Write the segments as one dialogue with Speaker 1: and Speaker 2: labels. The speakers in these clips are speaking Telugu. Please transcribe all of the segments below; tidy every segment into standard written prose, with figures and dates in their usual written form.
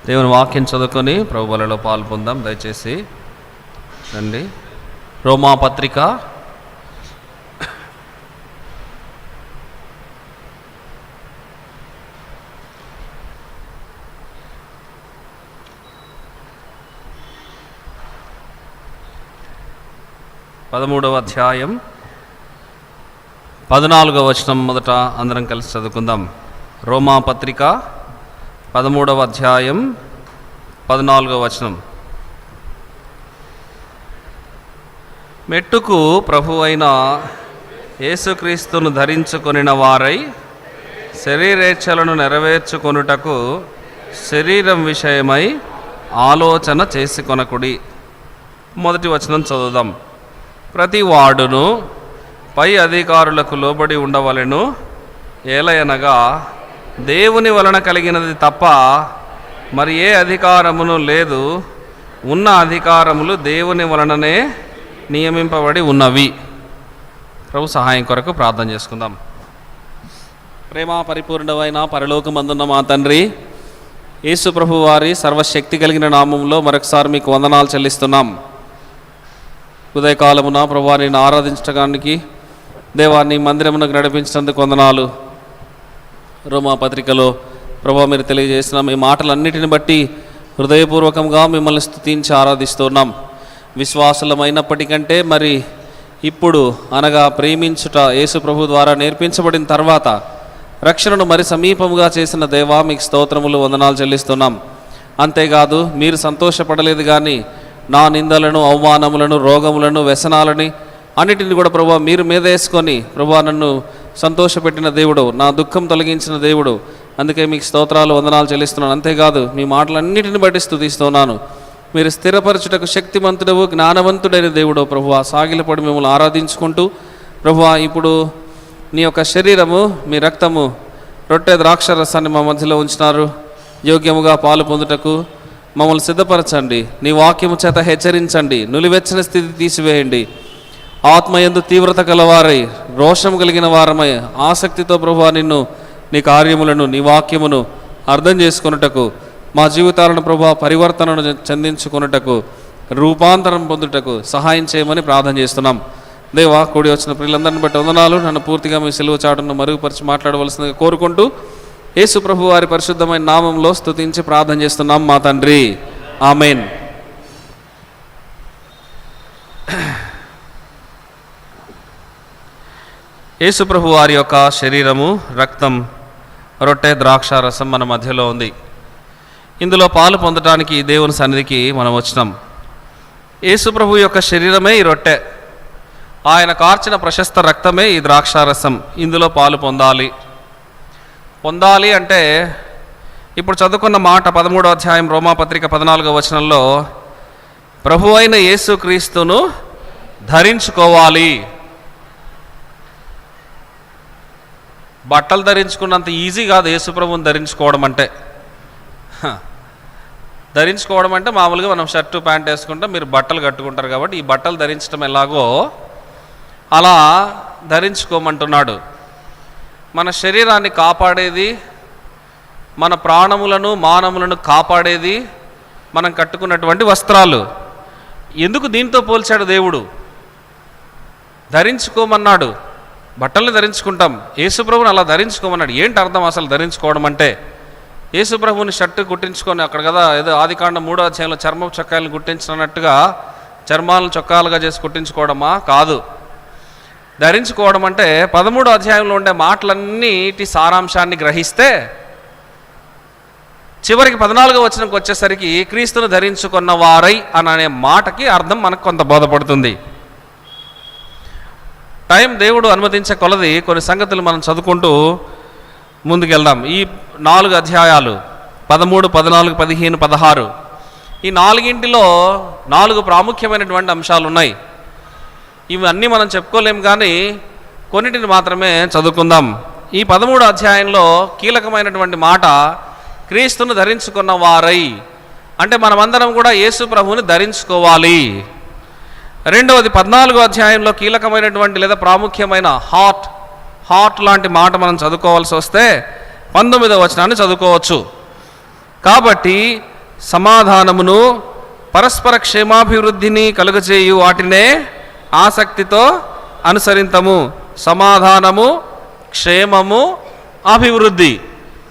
Speaker 1: దేవుని వాక్యం చదువుకొని ప్రభు బలిలో పాల్పొందాం. దయచేసి రండి. రోమా పత్రిక 13వ అధ్యాయం 14వ వచనం మొదట అందరం కలిసి చదువుకుందాం. రోమా పత్రిక 13వ అధ్యాయం 14వ వచనం. మెట్టుకు ప్రభువైన యేసుక్రీస్తును ధరించుకొనిన వారై శరీరేచ్ఛలను నెరవేర్చుకొనుటకు శరీరం విషయమై ఆలోచన చేసుకొనకుడి. మొదటి వచనం చదువుదాం. ప్రతి వాడును పై అధికారులకు లోబడి ఉండవలెను, ఏలయనగా దేవుని వలన కలిగినది తప్ప మరి ఏ అధికారమును లేదు, ఉన్న అధికారములు దేవుని వలననే నియమింపబడి ఉన్నవి. ప్రభు సహాయం కొరకు ప్రార్థన చేసుకుందాం. ప్రేమ పరిపూర్ణమైన పరలోకమందున్న మా తండ్రి, యేసు ప్రభు వారి సర్వశక్తి కలిగిన నామంలో మరొకసారి మీకు వందనాలు చెల్లిస్తున్నాం. ఉదయకాలమున ప్రభువా నిన్ను ఆరాధించడానికి దేవాన్ని మందిరమునకు నడిపించినందుకు వందనాలు. రోమా పత్రికలో ప్రభువా మీరు తెలియజేసిన మీ మాటలన్నిటిని బట్టి హృదయపూర్వకంగా మిమ్మల్ని స్తుతించి ఆరాధిస్తున్నాం. విశ్వాసులమైనప్పటికంటే మరి ఇప్పుడు అనగా ప్రేమించుట యేసు ప్రభు ద్వారా నేర్పించబడిన తర్వాత రక్షణను మరి సమీపముగా చేసిన దేవా మీకు స్తోత్రములు వందనాలు చెల్లిస్తున్నాం. అంతేకాదు మీరు సంతోషపడలేదు కానీ నా నిందలను, అవమానములను, రోగములను, వ్యసనాలని అన్నిటిని కూడా ప్రభువా మీరు మీద వేసుకొని ప్రభువా నన్ను సంతోషపెట్టిన దేవుడు, నా దుఃఖం తొలగించిన దేవుడు, అందుకే మీకు స్తోత్రాలు వందనాలు చెల్లిస్తున్నాను. అంతేకాదు మీ మాటలన్నిటిని బట్టి స్తుతిస్తున్నాను. మీరు స్థిరపరచుటకు శక్తిమంతుడవు, జ్ఞానవంతుడైన దేవుడు ప్రభువా. సాగిలపడి మిమ్మల్ని ఆరాధించుకుంటూ ప్రభువా ఇప్పుడు నీ యొక్క శరీరము, మీ రక్తము, రొట్టె ద్రాక్ష రసాన్ని మా మధ్యలో ఉంచినారు. యోగ్యముగా పాలు పొందుటకు మమ్మల్ని సిద్ధపరచండి. నీ వాక్యము చేత హెచ్చరించండి. నులివెచ్చని స్థితి తీసివేయండి. ఆత్మయందు తీవ్రత గలవారై, రోషం కలిగిన వారమై, ఆసక్తితో ప్రభువా నిన్ను, నీ కార్యములను, నీ వాక్యమును అర్థం చేసుకొనుటకు, మా జీవితాలను ప్రభువా పరివర్తనను చెందించుకొనుటకు, రూపాంతరం పొందుటకు సహాయం చేయమని ప్రార్థన చేస్తున్నాం. దేవా, కూడి వచ్చిన ప్రియులందరిని బట్టి వందనాలు. నన్ను పూర్తిగా మీ సిలువ చాటును మరుగుపరిచి మాట్లాడవలసిందిగా కోరుకుంటూ యేసు ప్రభు వారి పరిశుద్ధమైన నామంలో స్తుతించి ప్రార్థన చేస్తున్నాం మా తండ్రి, ఆమెన్. యేసు ప్రభు వారి యొక్క శరీరము, రక్తం, రొట్టె ద్రాక్ష రసం మన మధ్యలో ఉంది. ఇందులో పాలు పొందడానికి దేవుని సన్నిధికి మనం వచ్చినాం. యేసు ప్రభు యొక్క శరీరమే ఈ రొట్టె, ఆయన కార్చిన ప్రశస్త రక్తమే ఈ ద్రాక్షారసం. ఇందులో పాలు పొందాలి అంటే ఇప్పుడు చదువుకున్న మాట 13వ అధ్యాయం రోమాపత్రిక 14వ వచనంలో ప్రభు అయిన యేసుక్రీస్తును ధరించుకోవాలి. బట్టలు ధరించుకున్నంత ఈజీ కాదు యేసు ప్రభువుని ధరించుకోవడం అంటే. ధరించుకోవడం అంటే మామూలుగా మనం షర్టు ప్యాంట్ వేసుకుంటాం, మీరు బట్టలు కట్టుకుంటారు కాబట్టి ఈ బట్టలు ధరించడం ఎలాగో అలా ధరించుకోమంటున్నాడు. మన శరీరాన్ని కాపాడేది, మన ప్రాణములను, మానములను కాపాడేది మనం కట్టుకున్నటువంటి వస్త్రాలు. ఎందుకు దీంతో పోల్చాడు దేవుడు? ధరించుకోమన్నాడు. బట్టల్ని ధరించుకుంటాం, యేసుప్రభుని అలా ధరించుకోమన్నాడు. ఏంటి అర్థం అసలు ధరించుకోవడం అంటే? యేసుప్రభుని షర్టు కుట్టించుకొని అక్కడ కదా ఏదో ఆదికాండం 3వ అధ్యాయంలో చర్మపు చొక్కాయలను కుట్టించినట్టుగా చర్మాలను చొక్కాలుగా చేసి కుట్టించుకోవడమా? కాదు. ధరించుకోవడం అంటే 13వ అధ్యాయంలో ఉండే మాటలన్నిటి సారాంశాన్ని గ్రహిస్తే చివరికి 14వ వచనంకి వచ్చేసరికి క్రీస్తును ధరించుకున్న వారై అనే మాటకి అర్థం మనకు కొంత బోధపడుతుంది. టైం దేవుడు అనుమతించే కొలది కొన్ని సంగతులు మనం చదువుకుంటూ ముందుకెళ్దాం. ఈ 4 అధ్యాయాలు 13, 14, 15, 16 ఈ 4ంటిలో 4 ప్రాముఖ్యమైనటువంటి అంశాలు ఉన్నాయి. ఇవన్నీ మనం చెప్పుకోలేం కానీ కొన్నిటిని మాత్రమే చదువుకుందాం. ఈ 13వ అధ్యాయంలో కీలకమైనటువంటి మాట క్రీస్తును ధరించుకున్న వారై అంటే మనమందరం కూడా యేసు ప్రభువుని ధరించుకోవాలి. రెండవది 14వ అధ్యాయంలో కీలకమైనటువంటి లేదా ప్రాముఖ్యమైన హార్ట్ లాంటి మాట మనం చదువుకోవాల్సి వస్తే 19వ వచనాన్ని చదువుకోవచ్చు. కాబట్టి సమాధానమును పరస్పర క్షేమాభివృద్ధిని కలుగజేయు వాటినే ఆసక్తితో అనుసరింతము. సమాధానము, క్షేమము, అభివృద్ధి,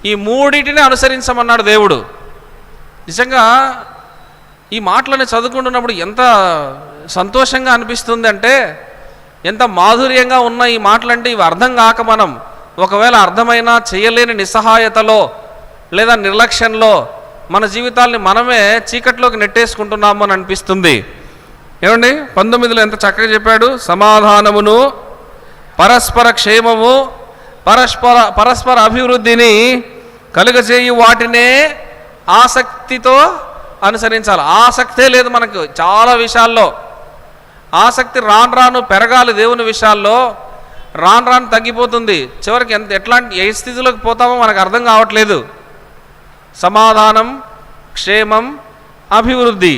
Speaker 1: ఈ మూడింటిని అనుసరించమన్నాడు దేవుడు. నిజంగా ఈ మాటలని చదువుకుంటున్నప్పుడు ఎంత సంతోషంగా అనిపిస్తుంది అంటే, ఎంత మాధుర్యంగా ఉన్న ఈ మాటలంటే ఇవి అర్థం కాక మనం ఒకవేళ అర్థమైనా చేయలేని నిస్సహాయతలో లేదా నిర్లక్ష్యంలో మన జీవితాల్ని మనమే చీకట్లోకి నెట్టేసుకుంటున్నాము అని అనిపిస్తుంది. ఏమండి 19లో ఎంత చక్కగా చెప్పాడు. సమాధానమును, పరస్పర క్షేమము, పరస్పర అభివృద్ధిని కలుగజేయు వాటినే ఆసక్తితో అనుసరించాలి. ఆసక్తే లేదు మనకు చాలా విషయాల్లో. ఆసక్తి రాను రాను పెరగాలి దేవుని విషయాల్లో, రాను రాను తగ్గిపోతుంది. చివరికి ఏ స్థితిలోకి పోతామో మనకు అర్థం కావట్లేదు. సమాధానం, క్షేమం, అభివృద్ధి,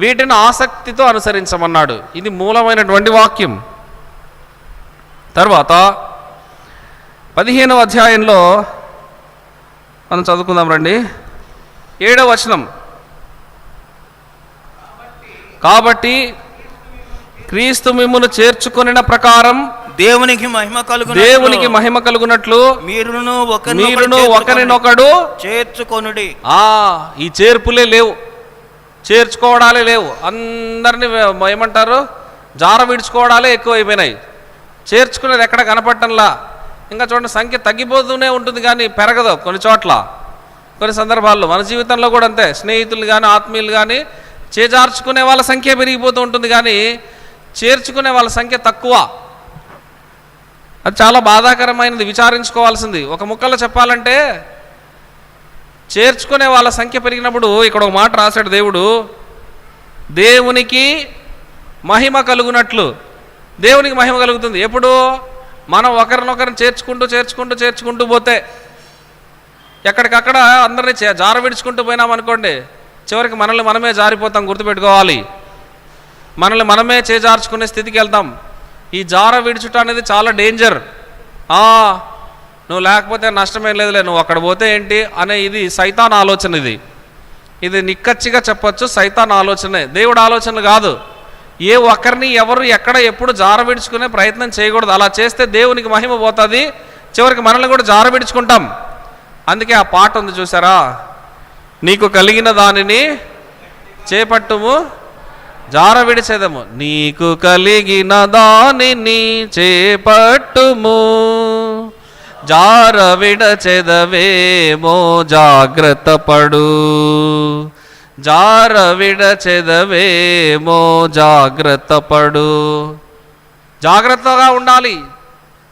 Speaker 1: వీటిని ఆసక్తితో అనుసరించమన్నాడు. ఇది మూలమైనటువంటి వాక్యం. తర్వాత 15వ అధ్యాయంలో మనం చదువుకుందాం రండి. 7వ వచనం. కాబట్టి క్రీస్తు మిమ్మును చేర్చుకొనిన ప్రకారం
Speaker 2: దేవునికి మహిమ కలుగునట్లు మీరును
Speaker 1: ఒకరినొకడు
Speaker 2: చేర్చుకొనుడి.
Speaker 1: ఈ చేర్పులే లేవు, చేర్చుకోవడాలే లేవు. అందరినీ ఏమంటారు, జార విడుచుకోవడాలే ఎక్కువ అయిపోయినాయి. చేర్చుకునేది ఎక్కడ కనపడటంలా. ఇంకా చూడండి, సంఖ్య తగ్గిపోతూనే ఉంటుంది కానీ పెరగదు కొన్ని చోట్ల, కొన్ని సందర్భాల్లో. మన జీవితంలో కూడా అంతే. స్నేహితులు కానీ ఆత్మీయులు కానీ చేజార్చుకునే వాళ్ళ సంఖ్య పెరిగిపోతూ ఉంటుంది కానీ చేర్చుకునే వాళ్ళ సంఖ్య తక్కువ. అది చాలా బాధాకరమైనది, విచారించుకోవాల్సింది. ఒక ముక్కలో చెప్పాలంటే, చేర్చుకునే వాళ్ళ సంఖ్య పెరిగినప్పుడు ఇక్కడ ఒక మాట రాశాడు దేవుడు, దేవునికి మహిమ కలుగునట్లు. దేవునికి మహిమ కలుగుతుంది ఎప్పుడు? మనం ఒకరినొకరిని చేర్చుకుంటూ పోతే, ఎక్కడికక్కడ అందరినీ జార విడుచుకుంటూ పోయినామనుకోండి, చివరికి మనల్ని మనమే జారిపోతాం. గుర్తుపెట్టుకోవాలి, మనల్ని మనమే చేజార్చుకునే స్థితికి వెళ్తాం. ఈ జార విడుచుట అనేది చాలా డేంజర్. నువ్వు లేకపోతే నష్టమేం లేదులే, నువ్వు అక్కడ పోతే ఏంటి అనే ఇది సైతాన్ ఆలోచన. ఇది నిక్కచ్చిగా చెప్పొచ్చు, సైతాన్ ఆలోచనే, దేవుడు ఆలోచనలు కాదు. ఏ ఒక్కరిని ఎవరు ఎక్కడ ఎప్పుడు జార విడుచుకునే ప్రయత్నం చేయకూడదు. అలా చేస్తే దేవునికి మహిమ పోతుంది, చివరికి మనల్ని కూడా జార విడుచుకుంటాం. అందుకే ఆ పాట ఉంది చూసారా, నీకు కలిగిన దానిని చేపట్టుము జార విడిచేదము. నీకు కలిగిన దానిని చేపట్టుము జార విడచెదవేమో జాగ్రత్త పడు. జార విడచెదవేమో జాగ్రత్త పడు. జాగ్రత్తగా ఉండాలి.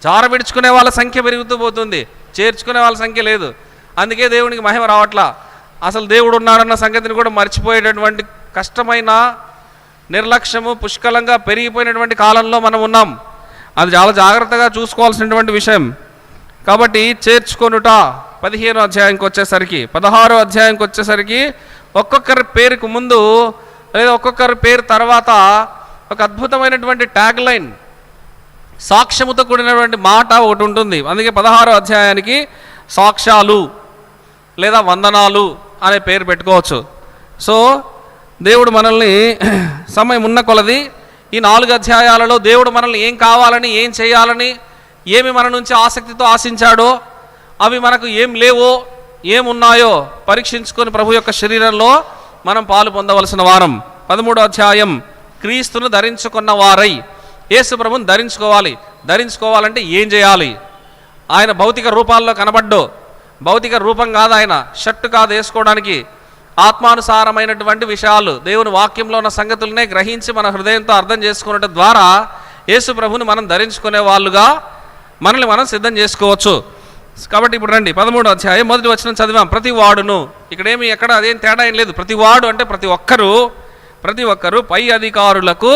Speaker 1: జార విడుచుకునే వాళ్ళ సంఖ్య పెరుగుతూ పోతుంది, చేర్చుకునే వాళ్ళ సంఖ్య లేదు. అందుకే దేవునికి మహిమ రావట్లా. అసలు దేవుడు ఉన్నాడన్న సంగతిని కూడా మర్చిపోయేటటువంటి కష్టమైన నిర్లక్ష్యము పుష్కలంగా పెరిగిపోయినటువంటి కాలంలో మనం ఉన్నాం. అది చాలా జాగ్రత్తగా చూసుకోవాల్సినటువంటి విషయం. కాబట్టి చేర్చుకొనుట 15వ అధ్యాయంకి వచ్చేసరికి, 16వ అధ్యాయంకి వచ్చేసరికి ఒక్కొక్కరి పేరుకు ముందు లేదా ఒక్కొక్కరి పేరు తర్వాత ఒక అద్భుతమైనటువంటి ట్యాగ్ లైన్, సాక్ష్యముతో కూడినటువంటి మాట ఒకటి ఉంటుంది. అందుకే 16వ అధ్యాయానికి సాక్ష్యాలు లేదా వందనాలు అనే పేరు పెట్టుకోవచ్చు. సో దేవుడు మనల్ని సమయం ఉన్న కొలది ఈ 4 అధ్యాయాలలో దేవుడు మనల్ని ఏం కావాలని, ఏం చేయాలని, ఏమి మన నుంచి ఆసక్తితో ఆశించాడో, అవి మనకు ఏం లేవో, ఏమున్నాయో పరీక్షించుకొని ప్రభు యొక్క శరీరంలో మనం పాలు పొందవలసిన వారం. 13వ అధ్యాయం, క్రీస్తును ధరించుకున్న వారై. యేసు ప్రభుని ధరించుకోవాలి. ధరించుకోవాలంటే ఏం చేయాలి? ఆయన భౌతిక రూపాల్లో కనబడ్డు. భౌతిక రూపం కాదు ఆయన, షర్టు కాదు వేసుకోవడానికి. ఆత్మానుసారమైనటువంటి విషయాలు, దేవుని వాక్యంలో ఉన్న సంగతులనే గ్రహించి మన హృదయంతో అర్థం చేసుకున్నట్టు ద్వారా యేసు ప్రభుని మనం ధరించుకునే వాళ్ళుగా మనల్ని మనం సిద్ధం చేసుకోవచ్చు. కాబట్టి ఇప్పుడు రండి, 13వ అధ్యాయం 1వ వచనం చదివాం. ప్రతి వాడును, ఇక్కడేమి ఎక్కడ అదేం తేడా ఏం లేదు. ప్రతి వాడు అంటే ప్రతి ఒక్కరూ పై అధికారులకు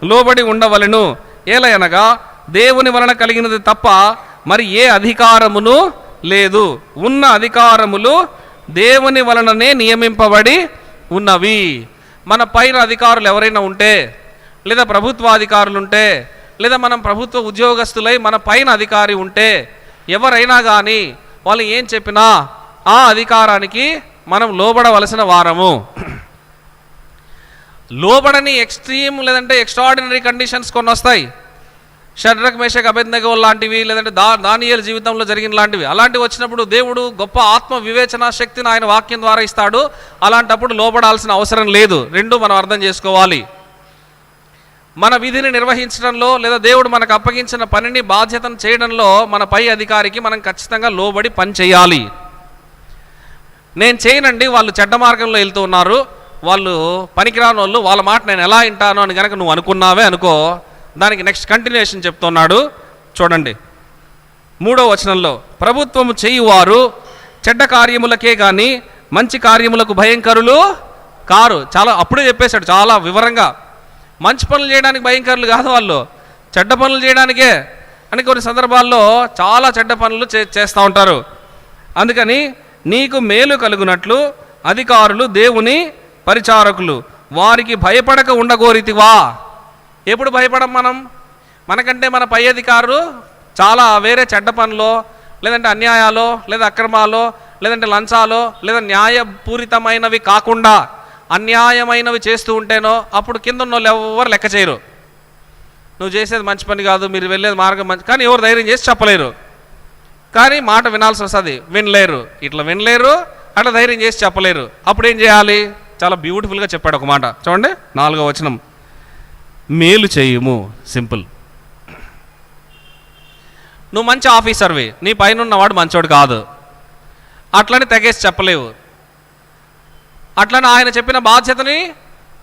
Speaker 1: లోబడి ఉండవలెను. ఏలయనగా దేవుని వలన కలిగినది తప్ప మరి ఏ అధికారమును లేదు. ఉన్న అధికారములు దేవుని వలననే నియమింపబడి ఉన్నవి. మన పైన అధికారులు ఎవరైనా ఉంటే, లేదా ప్రభుత్వాధికారులు ఉంటే, లేదా మనం ప్రభుత్వ ఉద్యోగస్తులై మన పైన అధికారి ఉంటే, ఎవరైనా కానీ వాళ్ళు ఏం చెప్పినా ఆ అధికారానికి మనం లోబడవలసిన వారము. లోబడని ఎక్స్ట్రీమ్ లేదంటే ఎక్స్ట్రాడినరీ కండిషన్స్ కొన్ని వస్తాయి. షడ్రక్ మేషక్ అబేద్నెగో లాంటివి, లేదంటే దానియేలు జీవితంలో జరిగిన లాంటివి. అలాంటివి వచ్చినప్పుడు దేవుడు గొప్ప ఆత్మ వివేచన శక్తిని ఆయన వాక్యం ద్వారా ఇస్తాడు. అలాంటప్పుడు లోబడాల్సిన అవసరం లేదు. రెండు మనం అర్థం చేసుకోవాలి. మన విధిని నిర్వహించడంలో లేదా దేవుడు మనకు అప్పగించిన పనిని బాధ్యతను చేయడంలో మన పై అధికారికి మనం ఖచ్చితంగా లోబడి పని చేయాలి. నేను చేయనండి, వాళ్ళు చెడ్డ మార్గంలో వెళ్తూ ఉన్నారు, వాళ్ళు పనికిరాని వాళ్ళు, వాళ్ళ మాట నేను ఎలా వింటాను అని కనుక నువ్వు అనుకున్నావే అనుకో, దానికి నెక్స్ట్ కంటిన్యూషన్ చెప్తున్నాడు. చూడండి 3వ వచనంలో, ప్రభుత్వము చేయువారు చెడ్డ కార్యములకే కానీ మంచి కార్యములకు భయంకరులు కారు. చాలా అప్పుడే చెప్పేశాడు చాలా వివరంగా. మంచి పనులు చేయడానికి భయంకరులు కాదు వాళ్ళు, చెడ్డ పనులు చేయడానికే అని కొన్ని సందర్భాల్లో చాలా చెడ్డ పనులు చేస్తూ ఉంటారు. అందుకని నీకు మేలు కలుగునట్లు అధికారులు దేవుని పరిచారకులు వారికి భయపడక ఉండగోరితివా. ఎప్పుడు భయపడం మనం? మనకంటే మన పై అధికారులు చాలా వేరే చెడ్డ పనులో, లేదంటే అన్యాయాలో, లేదా అక్రమాలో, లేదంటే లంచాలో, లేదా న్యాయపూరితమైనవి కాకుండా అన్యాయమైనవి చేస్తూ ఉంటేనో అప్పుడు కింద ఉన్న వాళ్ళు ఎవరు లెక్క చేయరు. నువ్వు చేసేది మంచి పని కాదు, మీరు వెళ్ళేది మార్గం మంచి, కానీ ఎవరు ధైర్యం చేసి చెప్పలేరు. కానీ మాట వినాల్సి వస్తుంది, వినలేరు. ఇట్లా వినలేరు, అట్లా ధైర్యం చేసి చెప్పలేరు. అప్పుడు ఏం చేయాలి? చాలా బ్యూటిఫుల్గా చెప్పాడు ఒక మాట. చూడండి 4వ వచనం, మేలు చేయుము. సింపుల్. నువ్వు మంచి ఆఫీసర్వి, నీ పైన ఉన్నవాడు మంచోడు కాదు, అట్లని తెగేసి చెప్పలేవు. అట్లని ఆయన చెప్పిన బాధ్యతని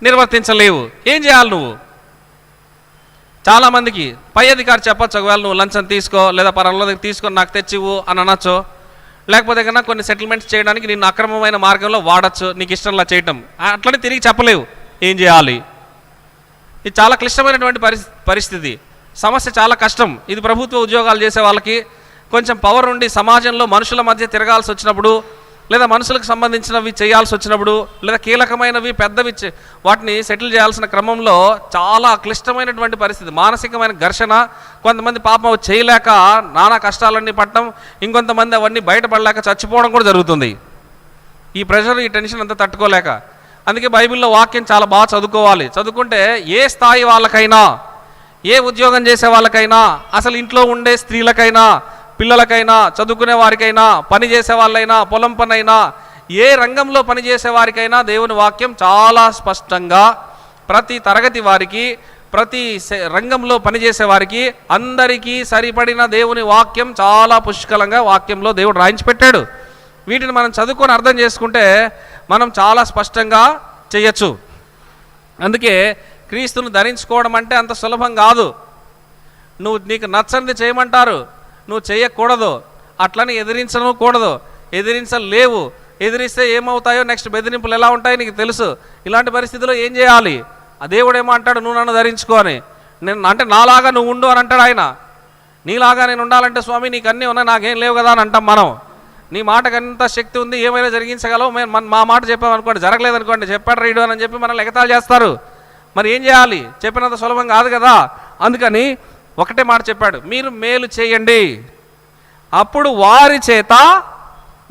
Speaker 1: నిర్వర్తించలేవు. ఏం చేయాలి నువ్వు? చాలామందికి పై అధికారి చెప్పచ్చు, ఒకవేళ నువ్వు లంచం తీసుకో లేదా పరంలో తీసుకొని నాకు తెచ్చివు అని అనొచ్చు. లేకపోతే కన్నా కొన్ని సెటిల్మెంట్స్ చేయడానికి నిన్ను అక్రమమైన మార్గంలో వాడచ్చు, నీకు ఇష్టంలా చేయటం. అట్లనే తిరిగి చెప్పలేవు. ఏం చేయాలి? ఇది చాలా క్లిష్టమైనటువంటి పరిస్థితి. సమస్య చాలా కష్టం. ఇది ప్రభుత్వ ఉద్యోగాలు చేసే వాళ్ళకి కొంచెం పవర్ ఉండి సమాజంలో మనుషుల మధ్య తిరగాల్సి వచ్చినప్పుడు, లేదా మనుషులకు సంబంధించినవి చేయాల్సి వచ్చినప్పుడు, లేదా కీలకమైనవి పెద్దవి వాటిని సెటిల్ చేయాల్సిన క్రమంలో చాలా క్లిష్టమైనటువంటి పరిస్థితి, మానసికమైన ఘర్షణ. కొంతమంది పాపం చేయలేక నానా కష్టాలన్నీ పడటం, ఇంకొంతమంది అవన్నీ బయటపడలేక చచ్చిపోవడం కూడా జరుగుతుంది. ఈ ప్రెషర్, ఈ టెన్షన్ అంతా తట్టుకోలేక. అందుకే బైబిల్లో వాక్యం చాలా బాగా చదువుకోవాలి. చదువుకుంటే ఏ స్థాయి వాళ్ళకైనా, ఏ ఉద్యోగం చేసే వాళ్ళకైనా, అసలు ఇంట్లో ఉండే స్త్రీలకైనా, పిల్లలకైనా, చదువుకునే వారికైనా, పని చేసే వాళ్ళైనా, పొలం పనైనా, ఏ రంగంలో పనిచేసే వారికైనా దేవుని వాక్యం చాలా స్పష్టంగా ప్రతి తరగతి వారికి, ప్రతి రంగంలో పనిచేసే వారికి అందరికీ సరిపడిన దేవుని వాక్యం చాలా పుష్కలంగా వాక్యంలో దేవుడు రాయించి పెట్టాడు. వీటిని మనం చదువుకొని అర్థం చేసుకుంటే మనం చాలా స్పష్టంగా చేయొచ్చు. అందుకే క్రీస్తును ధరించుకోవడం అంటే అంత సులభం కాదు. నీకు నచ్చనిది చేయమంటారు, నువ్వు చేయకూడదు. అట్లని ఎదిరించకూడదు, ఎదిరించలేవు. ఎదిరిస్తే ఏమవుతాయో, నెక్స్ట్ బెదిరింపులు ఎలా ఉంటాయో నీకు తెలుసు. ఇలాంటి పరిస్థితుల్లో ఏం చేయాలి? ఆ దేవుడు ఏమో అంటాడు, నువ్వు నన్ను ధరించుకో అని. నేను అంటే నాలాగా నువ్వు ఉండు అని అంటాడు ఆయన. నీలాగా నేను ఉండాలంటే స్వామి నీకు అన్నీ ఉన్నాయి, నాకేం లేవు కదా అని అంటాం మనం. నీ మాటకు ఎంత శక్తి ఉంది, ఏమైనా జరిగించగలవు. మా మాట చెప్పామనుకోండి, జరగలేదనుకోండి, చెప్పాడు రీడు అని చెప్పి మనల్ని ఎగతాళి చేస్తారు. మరి ఏం చేయాలి? చెప్పినంత సులభం కాదు కదా. అందుకని ఒకటే మాట చెప్పాడు, మీరు మేలు చేయండి, అప్పుడు వారి చేత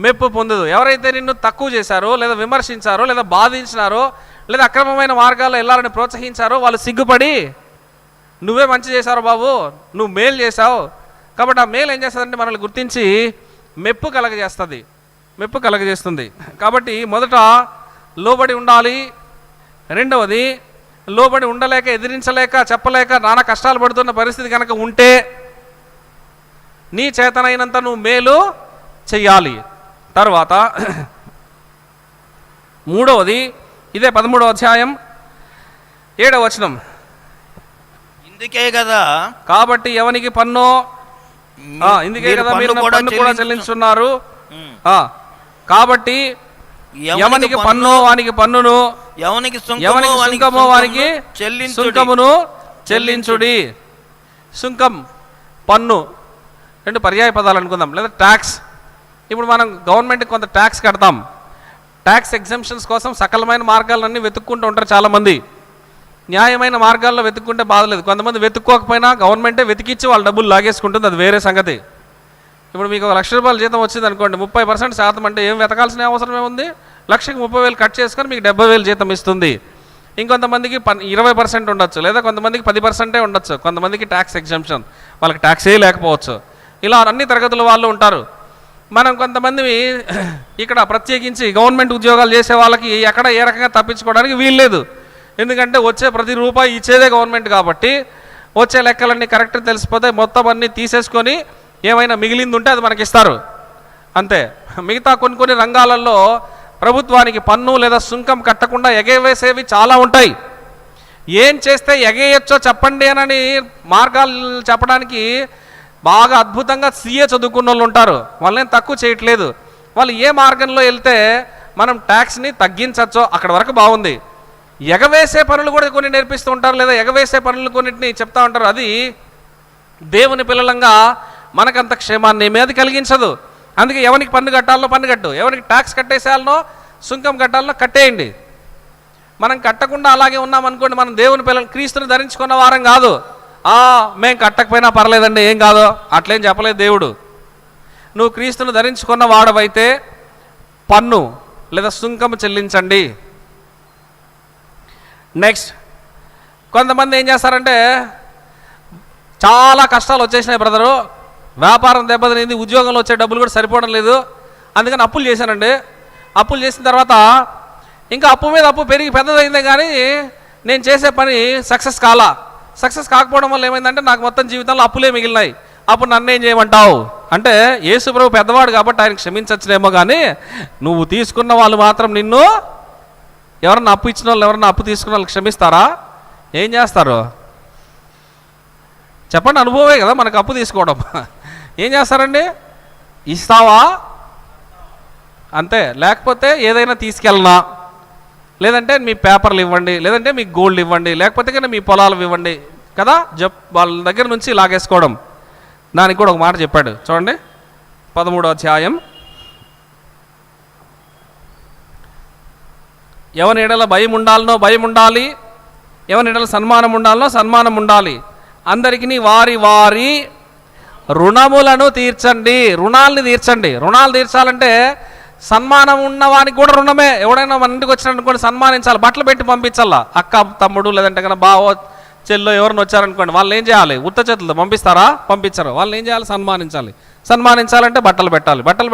Speaker 1: మెప్పు పొందదు. ఎవరైతే నిన్ను తక్కువ చేశారో, లేదా విమర్శించారో, లేదా బాధించినారో, లేదా అక్రమమైన మార్గాల్లో వెళ్ళాలని ప్రోత్సహించారో వాళ్ళు సిగ్గుపడి, నువ్వే మంచి చేశారు బాబు, నువ్వు మేలు చేశావు. కాబట్టి ఆ మేలు ఏం చేస్తుందంటే మనల్ని గుర్తించి మెప్పు కలగజేస్తుంది. కాబట్టి మొదట లోబడి ఉండాలి. రెండవది, లోబడి ఉండలేక, ఎదిరించలేక, చెప్పలేక నానా కష్టాలు పడుతున్న పరిస్థితి కనుక ఉంటే నీ చేతనైనంత నువ్వు మేలు చెయ్యాలి. తర్వాత మూడవది, ఇదే 13వ అధ్యాయం 7వ వచనం,
Speaker 2: ఇందుకే కదా
Speaker 1: కాబట్టి ఎవనికి పన్ను, ఇందుకే కదా మీరు పన్ను కూడా చెల్లించున్నారు. కాబట్టి ఎవనికి పన్ను వానికి పన్నును, ఎవనికి సుంకమో వానికి సుంకమును చెల్లించుడి. సుంకం, పన్ను రెండు పర్యాయ పదాలు అనుకుందాం, లేదా ట్యాక్స్. ఇప్పుడు మనం గవర్నమెంట్కి కొంత ట్యాక్స్ కడతాం. ట్యాక్స్ ఎగ్జంప్షన్స్ కోసం సకలమైన మార్గాలన్నీ వెతుక్కుంటూ ఉంటారు చాలామంది. న్యాయమైన మార్గాల్లో వెతుక్కుంటే బాధలేదు. కొంతమంది వెతుక్కోకపోయినా గవర్నమెంటే వెతికిచ్చి వాళ్ళ డబ్బులు లాగేసుకుంటుంది, అది వేరే సంగతి. ఇప్పుడు మీకు ₹1,00,000 జీతం వచ్చింది అనుకోండి, 30% శాతం అంటే ఏం వెతకాల్సిన అవసరం ఏముంది? లక్షకి 30,000 కట్ చేసుకొని మీకు 70,000 జీతం ఇస్తుంది. ఇంకొంతమందికి 20% ఉండొచ్చు, లేదా కొంతమందికి 10% ఉండొచ్చు, కొంతమందికి ట్యాక్స్ ఎగ్జంప్షన్, వాళ్ళకి ట్యాక్సే లేకపోవచ్చు. ఇలా అన్ని తరగతుల వాళ్ళు ఉంటారు. మనం కొంతమంది ఇక్కడ ప్రత్యేకించి గవర్నమెంట్ ఉద్యోగాలు చేసే వాళ్ళకి ఎక్కడ ఏ రకంగా తప్పించుకోవడానికి వీల్లేదు. ఎందుకంటే వచ్చే ప్రతి రూపాయి ఇచ్చేదే గవర్నమెంట్ కాబట్టి వచ్చే లెక్కలన్నీ కరెక్ట్ తెలిసిపోతే మొత్తం అన్నీ తీసేసుకొని ఏమైనా మిగిలింది ఉంటే అది మనకిస్తారు అంతే. మిగతా కొన్ని రంగాలలో ప్రభుత్వానికి పన్ను లేదా సుంకం కట్టకుండా ఎగవేసేవి చాలా ఉంటాయి. ఏం చేస్తే ఎగేయచ్చో చెప్పండి అని మార్గాలు చెప్పడానికి బాగా అద్భుతంగా సీఏ చదువుకున్న వాళ్ళు ఉంటారు. వాళ్ళని తక్కువ చేయట్లేదు. వాళ్ళు ఏ మార్గంలో వెళ్తే మనం ట్యాక్స్ని తగ్గించచ్చో అక్కడ వరకు బాగుంది. ఎగవేసే పనులు కూడా కొన్ని నేర్పిస్తూ ఉంటారు, లేదా ఎగవేసే పనులు కొన్నింటిని చెప్తా ఉంటారు. అది దేవుని పిల్లలంగా మనకంత క్షేమాన్ని ఏమీ కలిగించదు. అందుకే ఎవరికి పన్ను కట్టాలనో పన్ను కట్టు, ఎవరికి ట్యాక్స్ కట్టేసేయాలనో సుంకం కట్టాలనో కట్టేయండి. మనం కట్టకుండా అలాగే ఉన్నామనుకోండి, మనం దేవుని పిల్లలు క్రీస్తుని ధరించుకున్న వారం కాదు. మేము కట్టకపోయినా పర్లేదండి, ఏం కాదు, అట్లేం చెప్పలేదు దేవుడు. నువ్వు క్రీస్తుని ధరించుకున్న వాడవైతే పన్ను లేదా సుంకం చెల్లించండి. నెక్స్ట్, కొంతమంది ఏం చేస్తారంటే చాలా కష్టాలు వచ్చేసినాయి బ్రదరు, వ్యాపారం దెబ్బతినింది, ఉద్యోగంలో వచ్చే డబ్బులు కూడా సరిపోవడం లేదు, అందుకని అప్పులు చేశానండి. అప్పులు చేసిన తర్వాత ఇంకా అప్పు మీద అప్పు పెరిగి పెద్దదైందే కానీ నేను చేసే పని సక్సెస్ కాకపోవడం వల్ల ఏమైందంటే నాకు మొత్తం జీవితంలో అప్పులే మిగిలినాయి. అప్పుడు నన్ను ఏం చేయమంటావు అంటే, యేసు ప్రభు పెద్దవాడు కాబట్టి ఆయన క్షమించచ్చునేమో, కానీ నువ్వు తీసుకున్న వాళ్ళు మాత్రం నిన్ను ఎవరన్నా అప్పు ఇచ్చిన వాళ్ళు, ఎవరన్నా అప్పు తీసుకున్న వాళ్ళు క్షమిస్తారా? ఏం చేస్తారు చెప్పండి? అనుభవమే కదా మనకు అప్పు తీసుకోవడం. ఏం చేస్తారండి? ఇస్తావా అంతే, లేకపోతే ఏదైనా తీసుకెళ్ళనా, లేదంటే మీ పేపర్లు ఇవ్వండి, లేదంటే మీ గోల్డ్ ఇవ్వండి, లేకపోతే కన్నా మీ పొలాలు ఇవ్వండి కదా, వాళ్ళ దగ్గర నుంచి లాగేసుకోవడం. దానికి కూడా ఒక మాట చెప్పాడు చూడండి, 13వ అధ్యాయం. ఎవరి ఎడల భయం ఉండాలనో భయం ఉండాలి, ఎవరి ఎడల సన్మానం ఉండాలనో సన్మానం ఉండాలి. అందరికీ వారి వారి రుణములను తీర్చండి, రుణాలని తీర్చండి. రుణాలు తీర్చాలంటే సన్మానం ఉన్నవానికి కూడా రుణమే. ఎవడైనా మన ఇంటికి వచ్చిననుకోండి సన్మానించాలి, బట్టలు పెట్టి పంపించాలా. అక్క తమ్ముడు లేదంటే కన్నా బావో చెల్లో ఎవరిని వచ్చారనుకోండి, వాళ్ళని ఏం చేయాలి? ఉత్త చేతులతో పంపిస్తారా? పంపించరు. వాళ్ళని ఏం చేయాలి? సన్మానించాలంటే బట్టలు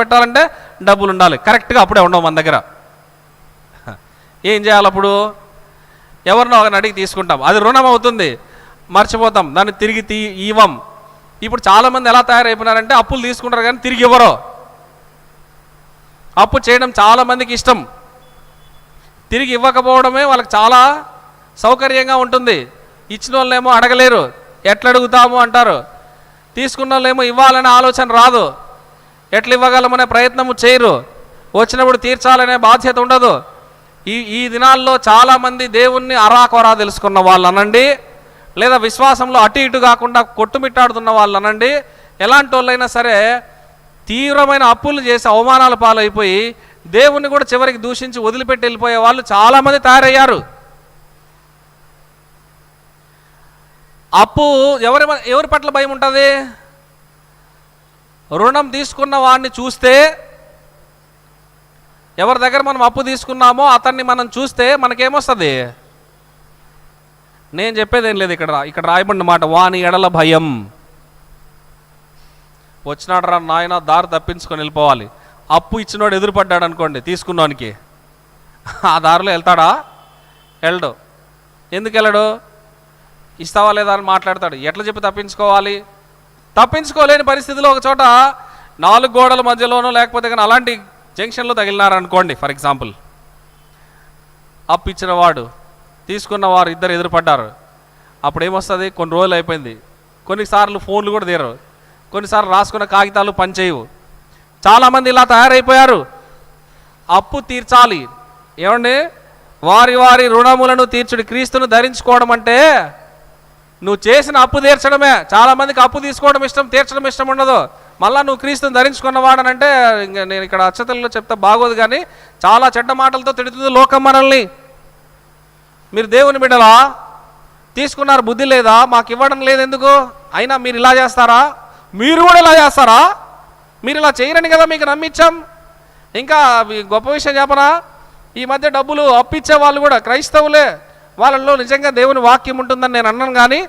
Speaker 1: పెట్టాలంటే డబ్బులు ఉండాలి. కరెక్ట్గా అప్పుడే ఉండవు మన దగ్గర. ఏం చేయాలి అప్పుడు? ఎవరినో ఒకరిని అడిగి తీసుకుంటాం, అది రుణం అవుతుంది, మర్చిపోతాం, దాన్ని తిరిగి ఇవ్వం. ఇప్పుడు చాలామంది ఎలా తయారైపోయినారంటే అప్పులు తీసుకుంటారు కానీ తిరిగి ఇవ్వరు. అప్పు చేయడం చాలామందికి ఇష్టం, తిరిగి ఇవ్వకపోవడమే వాళ్ళకి చాలా సౌకర్యంగా ఉంటుంది. ఇచ్చిన వాళ్ళేమో అడగలేరు, ఎట్లా అడుగుతాము అంటారు. తీసుకున్న వాళ్ళేమో ఇవ్వాలనే ఆలోచన రాదు, ఎట్లా ఇవ్వగలమనే ప్రయత్నము చేయరు, వచ్చినప్పుడు తీర్చాలనే బాధ్యత ఉండదు. ఈ దినాల్లో చాలామంది దేవుణ్ణి అరాకొరా తెలుసుకున్న వాళ్ళు అనండి, లేదా విశ్వాసంలో అటు ఇటు కాకుండా కొట్టుమిట్టాడుతున్న వాళ్ళు అనండి, ఎలాంటి వాళ్ళైనా సరే తీవ్రమైన అప్పులు చేసి అవమానాల పాలైపోయి దేవుణ్ణి కూడా చివరికి దూషించి వదిలిపెట్టి వెళ్ళిపోయే వాళ్ళు చాలామంది తయారయ్యారు. అప్పు ఎవరి పట్ల భయం ఉంటుంది? రుణం తీసుకున్న వాడిని చూస్తే, ఎవరి దగ్గర మనం అప్పు తీసుకున్నామో అతన్ని మనం చూస్తే మనకేమొస్తుంది? నేను చెప్పేదేం లేదు, ఇక్కడ రాయబడిన మాట, వాని ఎడల భయం. వచ్చినాడు రా నాయన, దారి తప్పించుకొని వెళ్ళిపోవాలి. అప్పు ఇచ్చినోడు ఎదురుపడ్డాడు అనుకోండి తీసుకున్నానికి, ఆ దారిలో వెళ్తాడా? వెళ్ళడు. ఎందుకు వెళ్ళడు? ఇస్తావా లేదా అని మాట్లాడతాడు. ఎట్లా చెప్పి తప్పించుకోవాలి? తప్పించుకోలేని పరిస్థితిలో ఒక చోట 4 గోడల మధ్యలోనో లేకపోతే కానీ అలాంటి జంక్షన్లో తగిలినారనుకోండి, ఫర్ ఎగ్జాంపుల్, అప్పు ఇచ్చిన వాడు తీసుకున్నవారు ఇద్దరు ఎదురుపడ్డారు. అప్పుడు ఏమొస్తుంది? కొన్ని రోజులు అయిపోయింది, కొన్నిసార్లు ఫోన్లు కూడా తీరరు, కొన్నిసార్లు రాసుకున్న కాగితాలు పనిచేయవు. చాలామంది ఇలా తయారైపోయారు. అప్పు తీర్చాలి, ఏమండి? వారి వారి రుణములను తీర్చుడి. క్రీస్తును ధరించుకోవడం అంటే నువ్వు చేసిన అప్పు తీర్చడమే. చాలామందికి అప్పు తీసుకోవడం ఇష్టం, తీర్చడం ఇష్టం ఉండదు. మళ్ళీ నువ్వు క్రీస్తుని ధరించుకున్నవాడనంటే, ఇంకా నేను ఇక్కడ అచ్చతల్లో చెప్తే బాగోదు కానీ చాలా చెడ్డ మాటలతో తిడుతుంది లోకం మనల్ని. మీరు దేవుని బిడ్డలా? తీసుకున్నారు, బుద్ధి లేదా? మాకు ఇవ్వడం లేదు ఎందుకు? అయినా మీరు ఇలా చేస్తారా? మీరు కూడా ఇలా చేస్తారా? మీరు ఇలా చేయరని కదా మీకు నమ్మించాం. ఇంకా గొప్ప విషయం చెప్పనా, ఈ మధ్య డబ్బులు అప్పిచ్చే వాళ్ళు కూడా క్రైస్తవులే, వాళ్ళల్లో నిజంగా దేవుని వాక్యం ఉంటుందని నేను అన్నాను, కానీ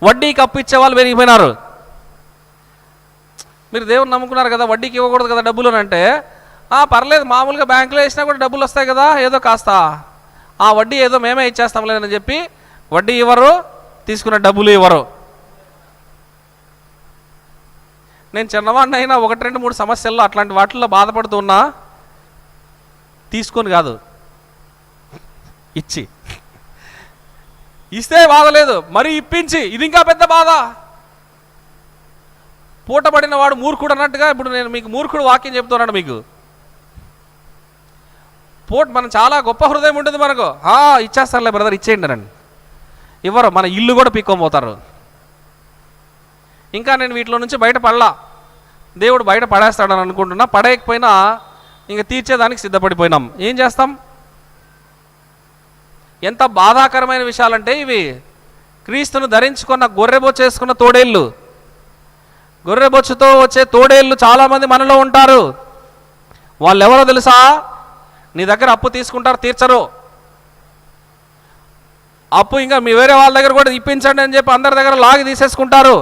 Speaker 1: వడ్డీకి అప్పిచ్చే వాళ్ళు పెరిగిపోయినారు. మీరు దేవుని నమ్ముకున్నారు కదా, వడ్డీకి ఇవ్వకూడదు కదా డబ్బులు అని అంటే, పర్లేదు మామూలుగా బ్యాంకులో వేసినా కూడా డబ్బులు వస్తాయి కదా, ఏదో కాస్త ఆ వడ్డీ ఏదో మేమే ఇచ్చేస్తాం లేదని చెప్పి వడ్డీ ఇవ్వరు, తీసుకున్న డబ్బులు ఇవ్వరు. నేను చిన్నవాడిని అయినా 1, 2, 3 సమస్యల్లో అట్లాంటి వాటిల్లో బాధపడుతూ ఉన్నా, తీసుకొని కాదు ఇస్తే బాధ లేదు, మరి ఇప్పించి ఇది ఇంకా పెద్ద బాధ. పూటపడిన వాడు మూర్ఖుడు అన్నట్టుగా ఇప్పుడు నేను మీకు మూర్ఖుడు వాక్యం చెప్తున్నాను మీకు. మనం చాలా గొప్ప హృదయం ఉంటుంది మనకు, ఇచ్చేస్తారులే బ్రదర్ ఇచ్చేయండి రండి, ఇవ్వరు, మన ఇల్లు కూడా పీక్కోపోతారు. ఇంకా నేను వీటిలో నుంచి బయటపడలా, దేవుడు బయట పడేస్తాడని అనుకుంటున్నా. పడేయకపోయినా ఇంకా తీర్చేదానికి సిద్ధపడిపోయినాం. ఏం చేస్తాం? ఎంత బాధాకరమైన విషయాలంటే ఇవి. క్రీస్తును ధరించుకున్న గొర్రెబొచ్చేసుకున్న తోడేళ్ళు, గొర్రెబొచ్చుతో వచ్చే తోడేళ్ళు చాలామంది మనలో ఉంటారు. వాళ్ళు ఎవరో తెలుసా? నీ దగ్గర అప్పు తీసుకుంటారు, తీర్చరు. అప్పు ఇంకా మీ వేరే వాళ్ళ దగ్గర కూడా ఇప్పించండి అని చెప్పి అందరి దగ్గర లాగి తీసేసుకుంటారు,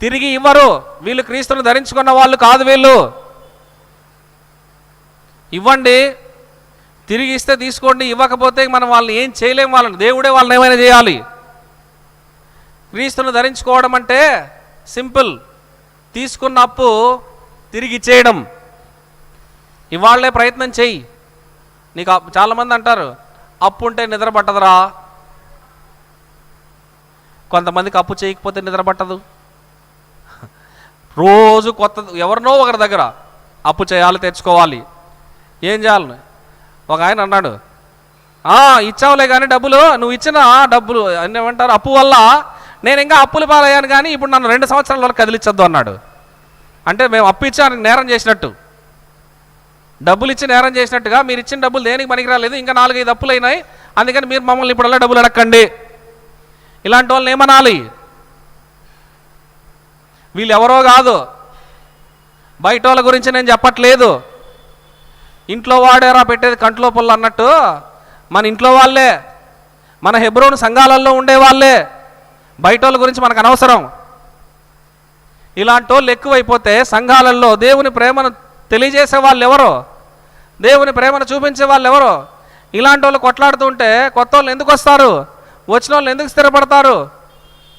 Speaker 1: తిరిగి ఇవ్వరు. వీళ్ళు క్రీస్తును ధరించుకున్న వాళ్ళు కాదు. వీళ్ళు ఇవ్వండి, తిరిగి ఇస్తే తీసుకోండి, ఇవ్వకపోతే మనం వాళ్ళని ఏం చేయలేం. వాళ్ళని దేవుడే వాళ్ళని ఏమైనా చేయాలి. క్రీస్తును ధరించుకోవడం అంటే సింపుల్, తీసుకున్న అప్పు తిరిగి ఇచ్చేయడం. ఇవాళ్లే ప్రయత్నం చెయ్యి. నీకు చాలామంది అంటారు అప్పు ఉంటే నిద్ర పట్టదురా. కొంతమందికి అప్పు చేయకపోతే నిద్ర పట్టదు. రోజు కొత్త ఎవరినో ఒకరి దగ్గర అప్పు చేయాలి, తెచ్చుకోవాలి. ఏం చేయాలి? ఒక ఆయన అన్నాడు, ఇచ్చావులే కానీ డబ్బులు, నువ్వు ఇచ్చిన డబ్బులు ఏమంటారు అప్పు వల్ల నేను ఇంకా అప్పులు పాలయ్యాను, కానీ ఇప్పుడు నన్ను 2 సంవత్సరాల వరకు కదిలించొద్దు అన్నాడు. అంటే మేము అప్పు ఇచ్చి నేరం చేసినట్టు, డబ్బులు ఇచ్చి నేరం చేసినట్టుగా. మీరు ఇచ్చిన డబ్బులు దేనికి పనికిరాలేదు, ఇంకా 4-5 అప్పులు అయినాయి, అందుకని మీరు మమ్మల్ని ఇప్పుడల్లా డబ్బులు అడగండి. ఇలాంటి వాళ్ళని ఏమనాలి? వీళ్ళు ఎవరో కాదు, బయట వాళ్ళ గురించి నేను చెప్పట్లేదు. ఇంట్లో వాడేరా పెట్టేది కంట్లో పుల్ల అన్నట్టు మన ఇంట్లో వాళ్ళే, మన హెబ్రోను సంఘాలలో ఉండే వాళ్ళే. బయట వాళ్ళ గురించి మనకు అనవసరం. ఇలాంటి వాళ్ళు ఎక్కువైపోతే సంఘాలలో దేవుని ప్రేమను తెలియజేసే వాళ్ళు ఎవరో, దేవుని ప్రేమను చూపించే వాళ్ళు ఎవరో, ఇలాంటి వాళ్ళు కొట్లాడుతూ ఉంటే కొత్త వాళ్ళు ఎందుకు వస్తారు? వచ్చిన వాళ్ళు ఎందుకు స్థిరపడతారు?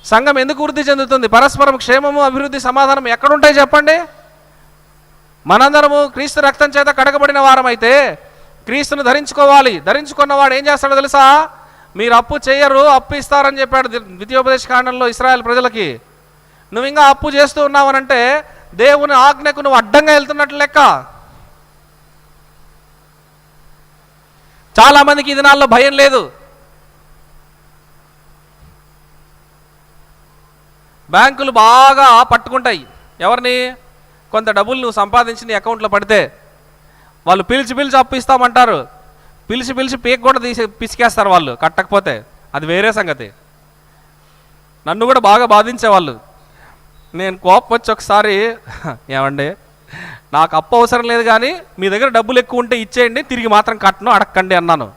Speaker 1: సంఘం ఎందుకు వృద్ధి చెందుతుంది? పరస్పరం క్షేమము, అభివృద్ధి, సమాధానం ఎక్కడుంటాయి చెప్పండి? మనందరము క్రీస్తు రక్తం చేత కడగబడిన వారమైతే క్రీస్తును ధరించుకోవాలి. ధరించుకున్నవాడు ఏం చేస్తాడో తెలుసా? మీరు అప్పు చేయరు, అప్పు ఇస్తారని చెప్పాడు ద్వితీయోపదేశ కాండంలో ఇశ్రాయేల్ ప్రజలకి. నువ్వు ఇంకా అప్పు చేస్తూ ఉన్నావనంటే దేవుని ఆజ్ఞకు నువ్వు అడ్డంగా వెళ్తున్నట్లు లెక్క. చాలామందికి ఈ దినాల్లో భయం లేదు. బ్యాంకులు బాగా పట్టుకుంటాయి ఎవరిని? కొంత డబ్బులు నువ్వు సంపాదించి నీ అకౌంట్లో పడితే వాళ్ళు పిలిచి అప్పు ఇస్తామంటారు. పిలిచి పీక్ కూడా పిసికేస్తారు వాళ్ళు కట్టకపోతే. అది వేరే సంగతి. నన్ను కూడా బాగా బాధించేవాళ్ళు. నేను కోపం వచ్చి ఒకసారి, ఏమండి నాకు అప్పు అవసరం లేదు కానీ మీ దగ్గర డబ్బులు ఎక్కువ ఉంటే ఇచ్చేయండి, తిరిగి మాత్రం కట్టను, అడగండి అన్నాను.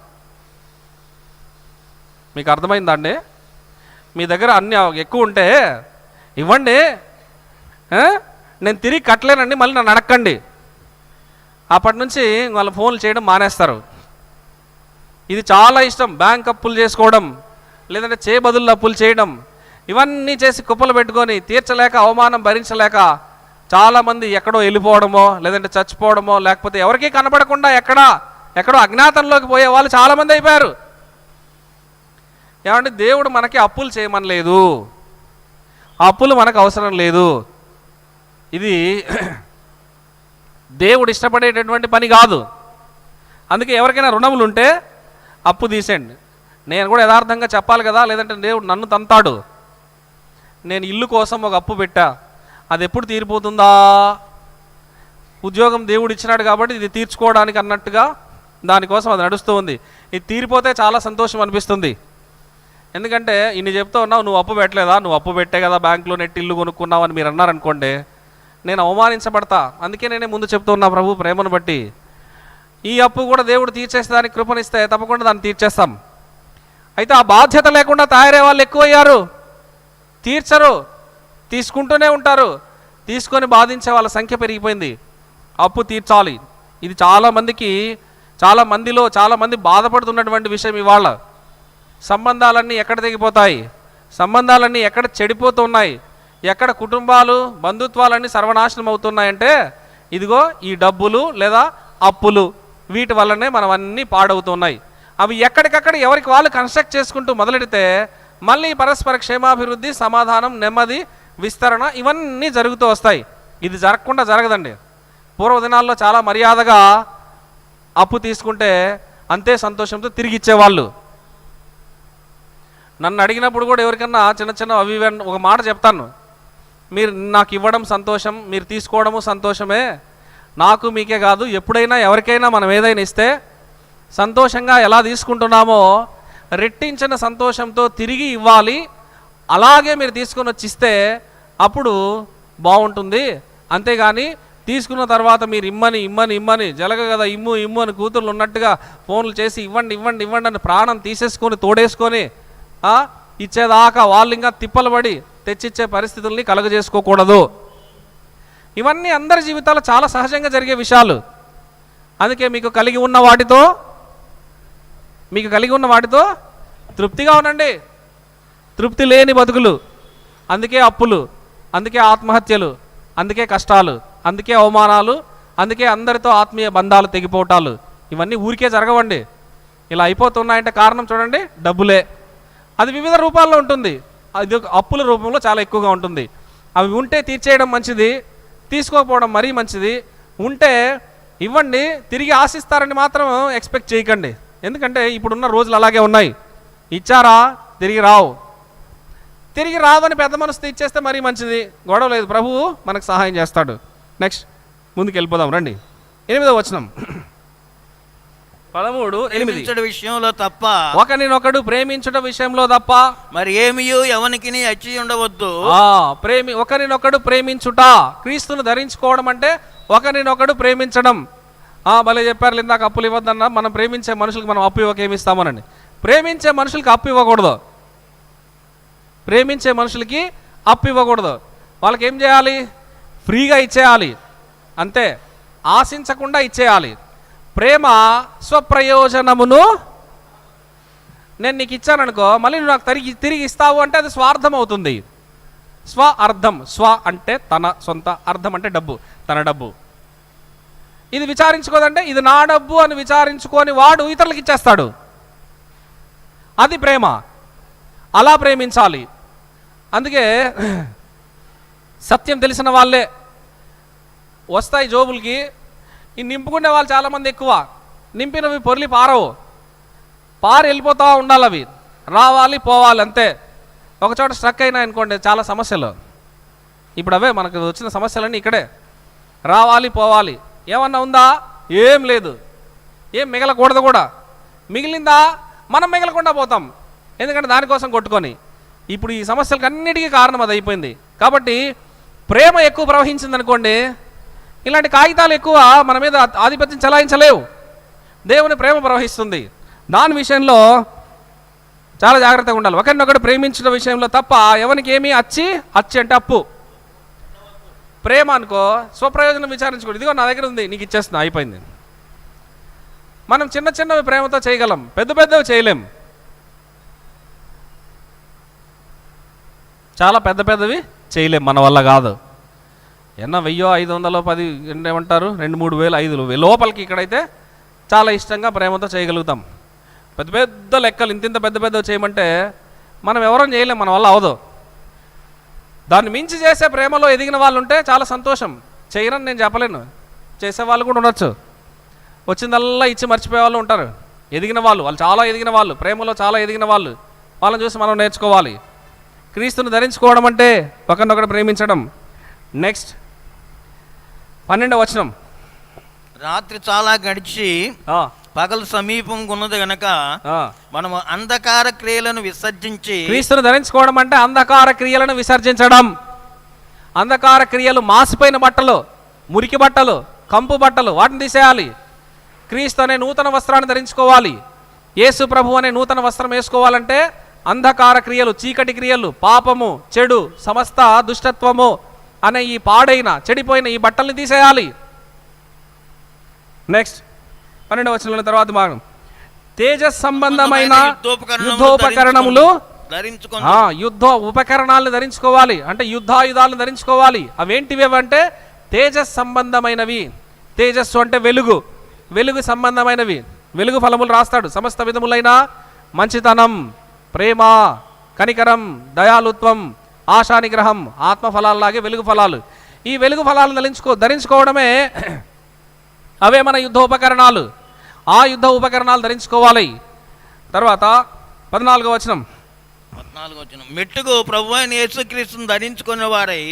Speaker 1: మీకు అర్థమైందా అండి? మీ దగ్గర అన్ని ఎక్కువ ఉంటే ఇవ్వండి, నేను తిరిగి కట్టలేనండి, మళ్ళీ నన్ను అడగండి. అప్పటి నుంచి వాళ్ళ ఫోన్లు చేయడం మానేస్తారు. ఇది చాలా ఇష్టం. బ్యాంక్ అప్పులు చేసుకోవడం, లేదంటే చేయబదులు అప్పులు చేయడం, ఇవన్నీ చేసి కుప్పలు పెట్టుకొని తీర్చలేక, అవమానం భరించలేక చాలామంది ఎక్కడో వెళ్ళిపోవడమో, లేదంటే చచ్చిపోవడమో, లేకపోతే ఎవరికీ కనబడకుండా ఎక్కడో అజ్ఞాతంలోకి పోయే వాళ్ళు చాలామంది అయిపోయారు. ఏమంటే దేవుడు మనకి అప్పులు చేయమనలేదు, అప్పులు మనకు అవసరం లేదు. ఇది దేవుడు ఇష్టపడేటటువంటి పని కాదు. అందుకే ఎవరికైనా రుణములు ఉంటే అప్పు తీసేయండి. నేను కూడా యథార్థంగా చెప్పాలి కదా, లేదంటే దేవుడు నన్ను తంతాడు. నేను ఇల్లు కోసం ఒక అప్పు పెట్టా, అది ఎప్పుడు తీరిపోతుందా? ఉద్యోగం దేవుడు ఇచ్చినాడు కాబట్టి ఇది తీర్చుకోవడానికి అన్నట్టుగా దానికోసం అది నడుస్తూ ఉంది. ఇది తీరిపోతే చాలా సంతోషం అనిపిస్తుంది. ఎందుకంటే ఇన్ని చెప్తూ ఉన్నావు, నువ్వు అప్పు పెట్టలేదా, నువ్వు అప్పు పెట్టే కదా బ్యాంకులో నెట్ ఇల్లు కొనుక్కున్నావు అని మీరు అన్నారనుకోండి, నేను అవమానించబడతా. అందుకే నేనే ముందు చెప్తున్నా ప్రభు ప్రేమను బట్టి ఈ అప్పు కూడా దేవుడు తీర్చేసేదానికి కృపనిస్తే తప్పకుండా దాన్ని తీర్చేస్తాం. అయితే ఆ బాధ్యత లేకుండా తయారయ్యే వాళ్ళు ఎక్కువయ్యారు. తీర్చరు, తీసుకుంటూనే ఉంటారు. తీసుకొని బాధించే వాళ్ళ సంఖ్య పెరిగిపోయింది. అప్పు తీర్చాలి, ఇది చాలా మంది బాధపడుతున్నటువంటి విషయం. ఇవాళ సంబంధాలన్నీ ఎక్కడ తెగిపోతాయి, సంబంధాలన్నీ ఎక్కడ చెడిపోతున్నాయి, ఎక్కడ కుటుంబాలు బంధుత్వాలన్నీ సర్వనాశనం అవుతున్నాయంటే ఇదిగో ఈ డబ్బులు లేదా అప్పులు, వీటి వల్లనే మనం అన్నీ పాడవుతున్నాయి. అవి ఎక్కడికక్కడ ఎవరికి వాళ్ళు కన్స్ట్రక్ట్ చేసుకుంటూ మొదలెడితే మళ్ళీ పరస్పర క్షేమాభివృద్ధి, సమాధానం, నెమ్మది, విస్తరణ ఇవన్నీ జరుగుతూ వస్తాయి. ఇది జరగకుండా జరగదండి. పూర్వదినాల్లో చాలా మర్యాదగా అప్పు తీసుకుంటే అంతే సంతోషంతో తిరిగి ఇచ్చేవాళ్ళు. నన్ను అడిగినప్పుడు కూడా ఎవరికన్నా చిన్న అవి ఒక మాట చెప్తాను, మీరు నాకు ఇవ్వడం సంతోషం, మీరు తీసుకోవడము సంతోషమే. నాకు మీకే కాదు, ఎప్పుడైనా ఎవరికైనా మనం ఏదైనా ఇస్తే సంతోషంగా ఎలా తీసుకుంటున్నామో రెట్టించిన సంతోషంతో తిరిగి ఇవ్వాలి. అలాగే మీరు తీసుకొని వచ్చి ఇస్తే అప్పుడు బాగుంటుంది. అంతేగాని తీసుకున్న తర్వాత మీరు ఇమ్మని జలగ కదా ఇమ్ము అని కూతుర్లు ఉన్నట్టుగా ఫోన్లు చేసి ఇవ్వండి అని ప్రాణం తీసేసుకొని తోడేసుకొని ఇచ్చేదాకా వాళ్ళు ఇంకా తిప్పలు పడి తెచ్చిచ్చే పరిస్థితుల్ని కలుగజేసుకోకూడదు. ఇవన్నీ అందరి జీవితాల్లో చాలా సహజంగా జరిగే విషయాలు. అందుకే మీకు కలిగి ఉన్న వాటితో తృప్తిగా ఉండండి. తృప్తి లేని బతుకులు, అందుకే అప్పులు, అందుకే ఆత్మహత్యలు, అందుకే కష్టాలు, అందుకే అవమానాలు, అందుకే అందరితో ఆత్మీయ బంధాలు తెగిపోవటాలు. ఇవన్నీ ఊరికే జరగవండి. ఇలా అయిపోతున్నాయంటే కారణం చూడండి, డబ్బులే. అది వివిధ రూపాల్లో ఉంటుంది. అది అప్పుల రూపంలో చాలా ఎక్కువగా ఉంటుంది. అవి ఉంటే తీర్చేయడం మంచిది, తీసుకోకపోవడం మరీ మంచిది. ఉంటే ఇవ్వండి, తిరిగి ఆశిస్తారని మాత్రం ఎక్స్పెక్ట్ చేయకండి. ఎందుకంటే ఇప్పుడున్న రోజులు అలాగే ఉన్నాయి. ఇచ్చారా తిరిగి రావని పెద్ద మనసుతో ఇచ్చేస్తే మరీ మంచిది, గొడవ లేదు, ప్రభువు మనకు సహాయం చేస్తాడు. నెక్స్ట్ ముందుకు వెళ్ళిపోదాం రండి. 8వ వచనం 13:8
Speaker 2: విషయంలో తప్ప
Speaker 1: ఒకరినొకడు ప్రేమించుట విషయంలో తప్ప
Speaker 2: మరి ఏమియు ఎవనికి అచ్చి ఉండవద్దు.
Speaker 1: ఒకరినొకడు ప్రేమించుట, క్రీస్తును ధరించుకోవడం అంటే ఒకరినొకడు ప్రేమించడం. భలే చెప్పారు ఇందాక, అప్పులు ఇవ్వద్దన్నా. మనం ప్రేమించే మనుషులకు మనం అప్పు ఇవ్వకేమిస్తామనండి. ప్రేమించే మనుషులకి అప్పు ఇవ్వకూడదు. ప్రేమించే మనుషులకి అప్పు ఇవ్వకూడదు. వాళ్ళకి ఏం చేయాలి? ఫ్రీగా ఇచ్చేయాలి, అంతే, ఆశించకుండా ఇచ్చేయాలి. ప్రేమ స్వప్రయోజనమును, నేను నీకు ఇచ్చాననుకో మళ్ళీ నువ్వు నాకు తిరిగి ఇస్తావు అంటే అది స్వార్థం అవుతుంది. అర్థం, అంటే తన సొంత, అర్థం అంటే డబ్బు, తన డబ్బు. ఇది విచారించుకోదంటే ఇది నా డబ్బు అని విచారించుకొని వాడు ఇతరులకు ఇచ్చేస్తాడు. అది ప్రేమ. అలా ప్రేమించాలి. అందుకే సత్యం తెలిసిన వాళ్ళే వస్తాయి జోబులకి. ఈ నింపుకునే వాళ్ళు చాలామంది ఎక్కువ. నింపినవి పొర్లి పారవు, వెళ్ళిపోతూ ఉండాలి. అవి రావాలి పోవాలి అంతే. ఒకచోట స్ట్రక్ అయినా అనుకోండి చాలా సమస్యలు. ఇప్పుడు అవే మనకు వచ్చిన సమస్యలన్నీ ఇక్కడే. రావాలి పోవాలి. ఏమన్నా ఉందా? ఏం లేదు. ఏం మిగలకూడదు కూడా. మిగిలిందా మనం మిగలకుండా పోతాం, ఎందుకంటే దానికోసం కొట్టుకొని. ఇప్పుడు ఈ సమస్యలకు అన్నిటికీ కారణం అది అయిపోయింది. కాబట్టి ప్రేమ ఎక్కువ ప్రవహించింది అనుకోండి, ఇలాంటి కాగితాలు ఎక్కువ మన మీద ఆధిపత్యం చెలాయించలేవు. దేవుని ప్రేమ ప్రవహిస్తుంది. దాని విషయంలో చాలా జాగ్రత్తగా ఉండాలి. ఒకరినొకడు ప్రేమించిన విషయంలో తప్ప ఎవరికి ఏమీ అచ్చి అంటే అప్పు. ప్రేమ అనుకో స్వప్రయోజనం విచారించుకోండి. ఇదిగో నా దగ్గర ఉంది, నీకు ఇచ్చేస్తున్నా, అయిపోయింది. మనం చిన్నవి ప్రేమతో చేయగలం, పెద్దవి చేయలేం. చాలా పెద్దవి చేయలేం, మన వల్ల కాదు. 1000, 500, 10 ఏమంటారు 2-3 వేలు, 5,000 లోపలికి ఇక్కడైతే చాలా ఇష్టంగా ప్రేమతో చేయగలుగుతాం. పెద్ద లెక్కలు ఇంత పెద్దవి చేయమంటే మనం ఎవరం చేయలేం, మన వల్ల అవదు. దాన్ని మించి చేసే ప్రేమలో ఎదిగిన వాళ్ళు ఉంటే చాలా సంతోషం. చేయరని నేను చెప్పలేను, చేసే వాళ్ళు కూడా ఉండొచ్చు. వచ్చిందల్లా ఇచ్చి మర్చిపోయే వాళ్ళు ఉంటారు. ఎదిగిన వాళ్ళు చాలా ఎదిగిన వాళ్ళు, ప్రేమలో చాలా ఎదిగిన వాళ్ళు, వాళ్ళని చూసి మనం నేర్చుకోవాలి. క్రీస్తును ధరించుకోవడం అంటే ఒకరినొకడు ప్రేమించడం. నెక్స్ట్ 12వ వచనం.
Speaker 2: రాత్రి చాలా గడిచి పగలు సమీపంగా ఉన్నది గనక మనము అంధకార క్రియలను విసర్జించి,
Speaker 1: క్రీస్తును ధరించుకోవడం అంటే అంధకార క్రియలను విసర్జించడం. అంధకార క్రియలు, మాసిపోయిన బట్టలు, మురికి బట్టలు, కంపు బట్టలు, వాటిని తీసేయాలి. క్రీస్తు అనే నూతన వస్త్రాన్ని ధరించుకోవాలి. యేసు ప్రభు అనే నూతన వస్త్రం వేసుకోవాలంటే అంధకార క్రియలు, చీకటి క్రియలు, పాపము, చెడు, సమస్త దుష్టత్వము అనే ఈ పాడైన, చెడిపోయిన ఈ బట్టల్ని తీసేయాలి. నెక్స్ట్ 12వ వచనం తర్వాత భాగం, తేజస్ సంబంధమైన యుద్ధోపకరణములు, యుద్ధ ఉపకరణాలను ధరించుకోవాలి. అంటే యుద్ధాయుధాలను ధరించుకోవాలి. అవేంటివి అంటే తేజస్ సంబంధమైనవి. తేజస్సు అంటే వెలుగు, వెలుగు సంబంధమైనవి. వెలుగు ఫలములు రాస్తాడు. సమస్త విధములైన మంచితనం, ప్రేమ, కనికరం, దయాలుత్వం, ఆశానిగ్రహం, ఆత్మఫలాల్లాగే వెలుగు ఫలాలు. ఈ వెలుగు ఫలాలను ధరించుకోవడమే అవే మన యుద్ధోపకరణాలు. ఆ యుద్ధ ఉపకరణాలు ధరించుకోవాలి. తర్వాత 14వ వచనం,
Speaker 2: మెట్టుకు ప్రభు అయిన యేసుక్రీస్తును ధరించుకునే వారై